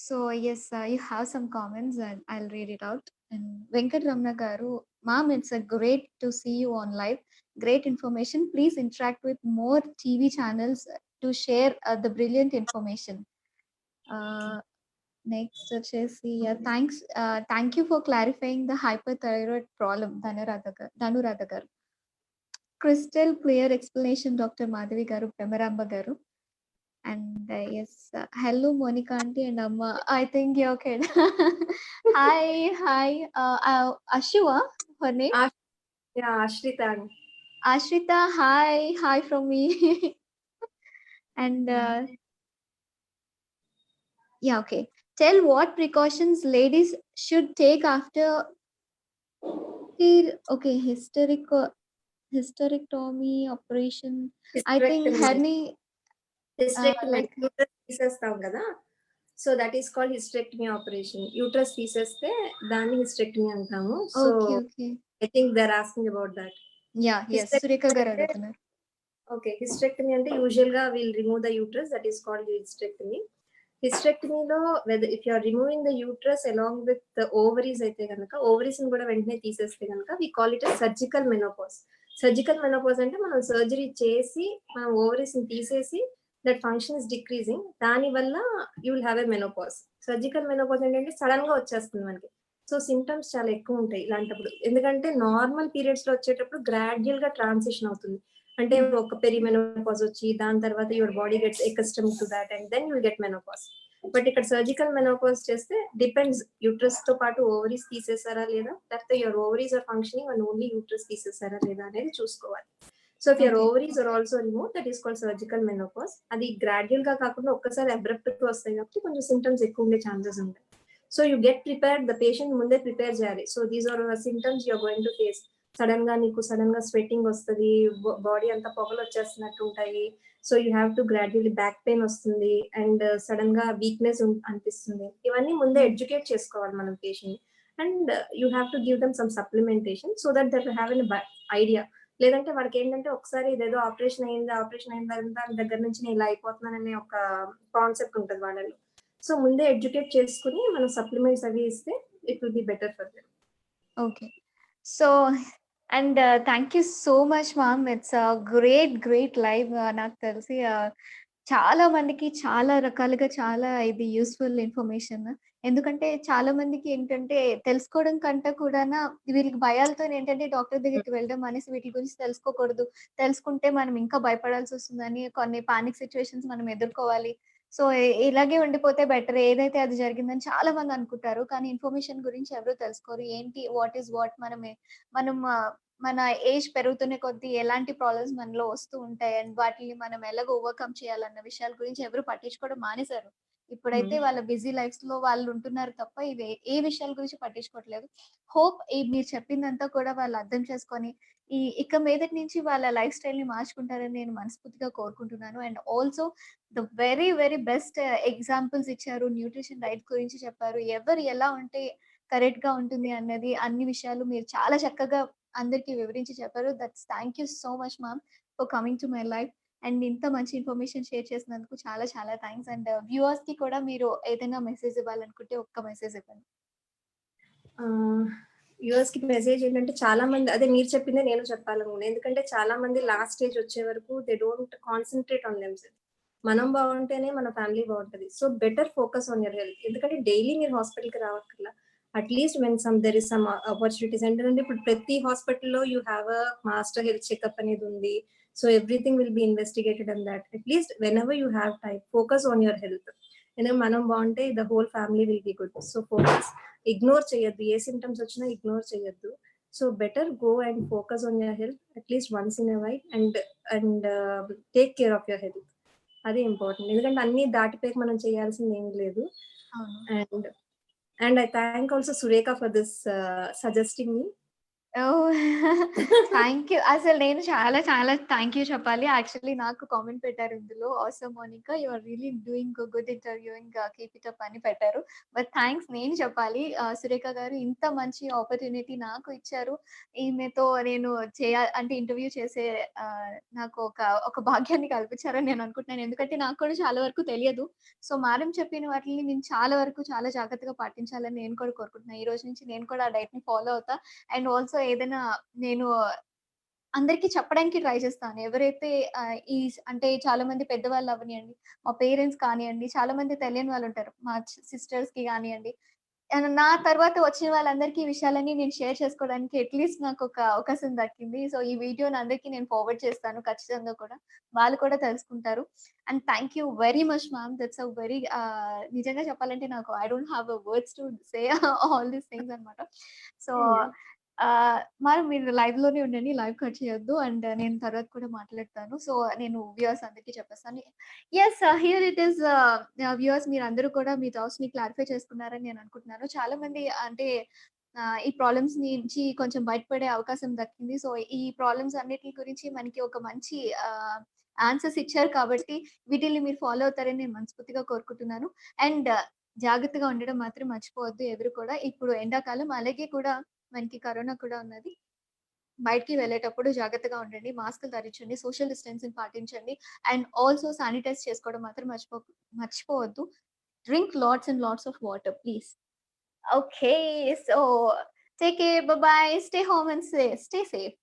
So yes, you have some comments and I'll read it out. And Venkat Ramana garu, ma'am, it's a great to see you on live. Great information. Please interact with more TV channels to share the brilliant information. Uh, Next, thanks. Thank you for clarifying the hyperthyroid problem, Dhanurada garu. Crystal clear explanation, Dr. Madhavi garu, Pemaramba garu. And yes, hello Monica auntie and Amma. I think you're okay. Hi. Ashua, her name. Ashrita. Ashrita, hi from me. And yeah, okay. Tell what precautions ladies should take after hysterectomy operation. I think hernia. Hysterectomy Like uterus తీసేస్తాం కదా, so that is called hysterectomy operation. Uterus తీసేస్తే దాన్ని hysterectomy అంటాము. So okay. I think they are asking about that. Yes, Surekha garu adugutunnaru. Okay, hysterectomy అంటే usual గా will remove the uterus, that is called hysterectomy. హిస్టరెక్టమీలో if you are removing the uterus along with the ovaries అయితే కనుక, ovaries ని కూడా వెంటనే తీసేస్తే కనుక we call it surgical menopause. Surgical menopause అంటే మనం సర్జరీ చేసి మనం ఓవరీస్ ని తీసేసి దట్ ఫంక్షన్ ఇస్ డిక్రీజింగ్, దాని వల్ల you will have a menopause. Surgical menopause ఏంటంటే సడన్ గా వచ్చేస్తుంది మనకి. సో సిమ్టమ్స్ చాలా ఎక్కువ ఉంటాయి ఇలాంటప్పుడు, ఎందుకంటే నార్మల్ పీరియడ్స్ లో వచ్చేటప్పుడు గ్రాడ్యువల్ గా ట్రాన్సిషన్ అవుతుంది. అంటే ఒక పెరిమెనోపాజ్ వచ్చి దాని తర్వాత your body gets accustomed to that and then you get menopause. But ఇక్కడ సర్జికల్ మెనోపాజ్ చేస్తే డిపెండ్స్, యూట్రస్ తో పాటు ఓవరీస్ తీసేసారా లేదా, లేకపోతే your ovaries are functioning and only uterus తీసేసారా లేదా అనేది చూసుకోవాలి. So if your ovaries are also remove, that is called surgical menopause. అది గ్రాడ్యువల్ గా కాకుండా ఒక్కసారి అబ్రప్ట్ గా వస్తాయి కాబట్టి కొంచెం సిమ్టమ్స్ ఎక్కువ ఉండే ఛాన్సెస్ ఉంటాయి. So you get prepared, the patient ముందే ప్రిపేర్ చేయాలి. So these are symptoms you are going to face. Sudden గా నీకు స్వెట్టింగ్ వస్తుంది, బాడీ అంతా పొగలు వచ్చేస్తున్నట్టు ఉంటాయి. So you have to gradually back pain వస్తుంది అండ్ సడన్ గా వీక్నెస్ అనిపిస్తుంది. ఇవన్నీ ముందే ఎడ్యుకేట్ చేసుకోవాలి మనం patient. And you have to give them some supplementation so that that have an idea. లేదంటే వాడికి ఏంటంటే ఒకసారి ఇదేదో ఆపరేషన్ అయిందా దాని దగ్గర నుంచి నేను ఇలా అయిపోతున్నాననే ఒక కాన్సెప్ట్ ఉంటుంది వాళ్ళలో. సో ముందే ఎడ్యుకేట్ చేసుకుని మనం సప్లిమెంట్స్ అవి ఇస్తే it will be better for them. Okay. So, and thank you so much, ma'am. It's a great live. నాకు తెలిసి చాలా మందికి చాలా రకాలుగా చాలా ఇది యూస్ఫుల్ ఇన్ఫర్మేషన్. ఎందుకంటే చాలా మందికి ఏంటంటే తెలుసుకోవడం కంటే కూడానా వీళ్ళకి భయాలతో ఏంటంటే డాక్టర్ దగ్గరికి వెళ్ళడం అనేసి వీటి గురించి తెలుసుకోకూడదు. తెలుసుకుంటే మనం ఇంకా భయపడాల్సి వస్తుందని కొన్ని పానిక్ సిట్యుయేషన్స్ మనం ఎదుర్కోవాలి. సో ఇలాగే ఉండిపోతే బెటర్. ఏదైతే అది జరిగిందని చాలా మంది అనుకుంటారు. కానీ ఇన్ఫర్మేషన్ గురించి ఎవరు తెలుసుకోరు. ఏంటి వాట్ ఈస్ వాట్ మనం మన ఏజ్ పెరుగుతున్న కొద్దీ ఎలాంటి ప్రాబ్లమ్స్ మనలో వస్తూ ఉంటాయి అండ్ వాటిని మనం ఎలాగ ఓవర్‌కమ్ చేయాలన్న విషయాల గురించి ఎవరు పట్టించుకోవడం మానేశారు. ఇప్పుడైతే వాళ్ళ బిజీ లైఫ్స్‌లో వాళ్ళు ఉంటున్నారు తప్ప ఇవి ఏ విషయాల గురించి పట్టించుకోవట్లేదు. హోప్ మీరు చెప్పిందంతా కూడా వాళ్ళు అర్థం చేసుకొని ఇక మీదటి నుంచి వాళ్ళ లైఫ్ స్టైల్‌ని మార్చుకుంటారని నేను మనస్ఫూర్తిగా కోరుకుంటున్నాను. And also the very best examples ఇచ్చారు. న్యూట్రిషన్ డైట్ గురించి చెప్పారు. ఎవరు ఎలా ఉంటే కరెక్ట్‌గా ఉంటుంది అన్నది అన్ని విషయాలు మీరు చాలా చక్కగా అందరికి వివరించి చెప్పారు. Thank you so much ma'am for coming to my life. And ఇంత మంచి ఇన్ఫర్మేషన్ షేర్ చేసినందుకు చాలా థాంక్స్. అండ్ వ్యూవర్స్ కి కూడా మీరు ఏదైనా మెసేజ్ ఇవ్వాలనుకుంటే ఒక్క మెసేజ్ ఇవ్వండి. వ్యూవర్స్ కి మెసేజ్ ఏంటంటే, చాలా మంది అదే మీరు చెప్పిందే నేను చెప్పాలనుకున్నాను. ఎందుకంటే చాలా మంది లాస్ట్ స్టేజ్ వచ్చే వరకు they don't concentrate on themselves. మనం బాగుంటేనే మన ఫ్యామిలీ బాగుంటది. So better focus on your health. ఎందుకంటే డైలీ మీరు హాస్పిటల్ కి రావక్కర్లా. At least when there is some opportunities. ఎందుకంటే ఇప్పుడు ప్రతి హాస్పిటల్లో you have a master health checkup అనేది ఉంది. So everything will be investigated and that. At least whenever you have time, focus on your health. ఎందుకంటే మనం బాగుంటే the whole family will be good. So focus, ignore చేయొద్దు. ఏ symptoms వచ్చినా ignore చేయొద్దు. So better go and focus on your health at least once in a while and take care of your health. అది important. ఎందుకంటే అన్ని దాటిపోయి మనం చేయాల్సింది ఏం లేదు. And I thank also Surekha for this suggesting me. Oh! Thank you. అసలు నేను చాలా చాలా థాంక్ యూ చెప్పాలి. యాక్చువల్లీ నాకు కామెంట్ పెట్టారు ఇందులో. "Awesome Monica, you are really doing good interviewing. Keep it up" అని పెట్టారు. బట్ థాంక్స్ నేను చెప్పాలి. సురేఖ గారు ఇంత మంచి ఆపర్చునిటీ నాకు ఇచ్చారు. ఈమెతో నేను అంటే ఇంటర్వ్యూ చేసే నాకు ఒక భాగ్యాన్ని కల్పించారని నేను అనుకుంటున్నాను. ఎందుకంటే నాకు కూడా చాలా వరకు తెలియదు. సో, మేడం చెప్పిన వాటిని నేను చాలా వరకు చాలా జాగ్రత్తగా పాటించాలని నేను కూడా కోరుకుంటున్నా. ఈ రోజు నుంచి నేను కూడా ఆ డైట్‌ని ఫాలో అవుతా. అండ్ ఆల్సో ఏదైనా నేను అందరికి చెప్పడానికి ట్రై చేస్తాను. ఎవరైతే అంటే చాలా మంది పెద్దవాళ్ళు అవ్వనియండి, మా పేరెంట్స్ కానియండి, చాలా మంది తెలియని వాళ్ళుంటారు. మా సిస్టర్స్‌కి గానియండి, నా తర్వాత వచ్చిన వాళ్ళందరికీ ఈ విషయాలన్నీ నేను షేర్ చేసుకోవడానికి అట్‌లీస్ట్ నాకొక అవకాశం దక్కింది. సో, ఈ వీడియోని అందరికి నేను ఫార్వర్డ్ చేస్తాను ఖచ్చితంగా కూడా. వాళ్ళు కూడా తెలుసుకుంటారు. And thank you very much ma'am. That's a very నిజంగా చెప్పాలంటే నాకు I don't have words to say all these things అన్నమాట. సో, హ్మ్. మరి మీరు లైవ్‌లోనే ఉండండి. లైవ్ కట్ చేయొద్దు. అండ్ నేను తర్వాత కూడా మాట్లాడతాను. సో, నేను వ్యూవర్స్ అందరికి చెప్పేస్తాను. Yes. Here it is viewers మీరందరూ కూడా మీ డౌట్స్‌ని క్లారిఫై చేసుకున్నారని నేను అనుకుంటున్నాను. చాలా మంది అంటే ఈ ప్రాబ్లమ్స్ నుంచి కొంచెం బయటపడే అవకాశం దక్కింది. సో, ఈ ప్రాబ్లమ్స్ అన్నిటి గురించి మనకి ఒక మంచి ఆన్సర్స్ ఇచ్చారు కాబట్టి వీటిల్ని మీరు ఫాలో అవుతారని నేను మనస్ఫూర్తిగా కోరుకుంటున్నాను. అండ్ జాగ్రత్తగా ఉండడం మాత్రం మర్చిపోవద్దు ఎవరు కూడా. ఇప్పుడు ఎండాకాలం అలాగే కూడా మనకి కరోనా కూడా ఉన్నది. బయటికి వెళ్ళేటప్పుడు జాగ్రత్తగా ఉండండి. మాస్కులు ధరించండి. సోషల్ డిస్టెన్సింగ్ పాటించండి. అండ్ ఆల్సో శానిటైజ్ చేసుకోవడం మాత్రం మర్చిపోవద్దు. Drink lots and lots of water please. Okay. So, take care. By by. Stay home and stay safe.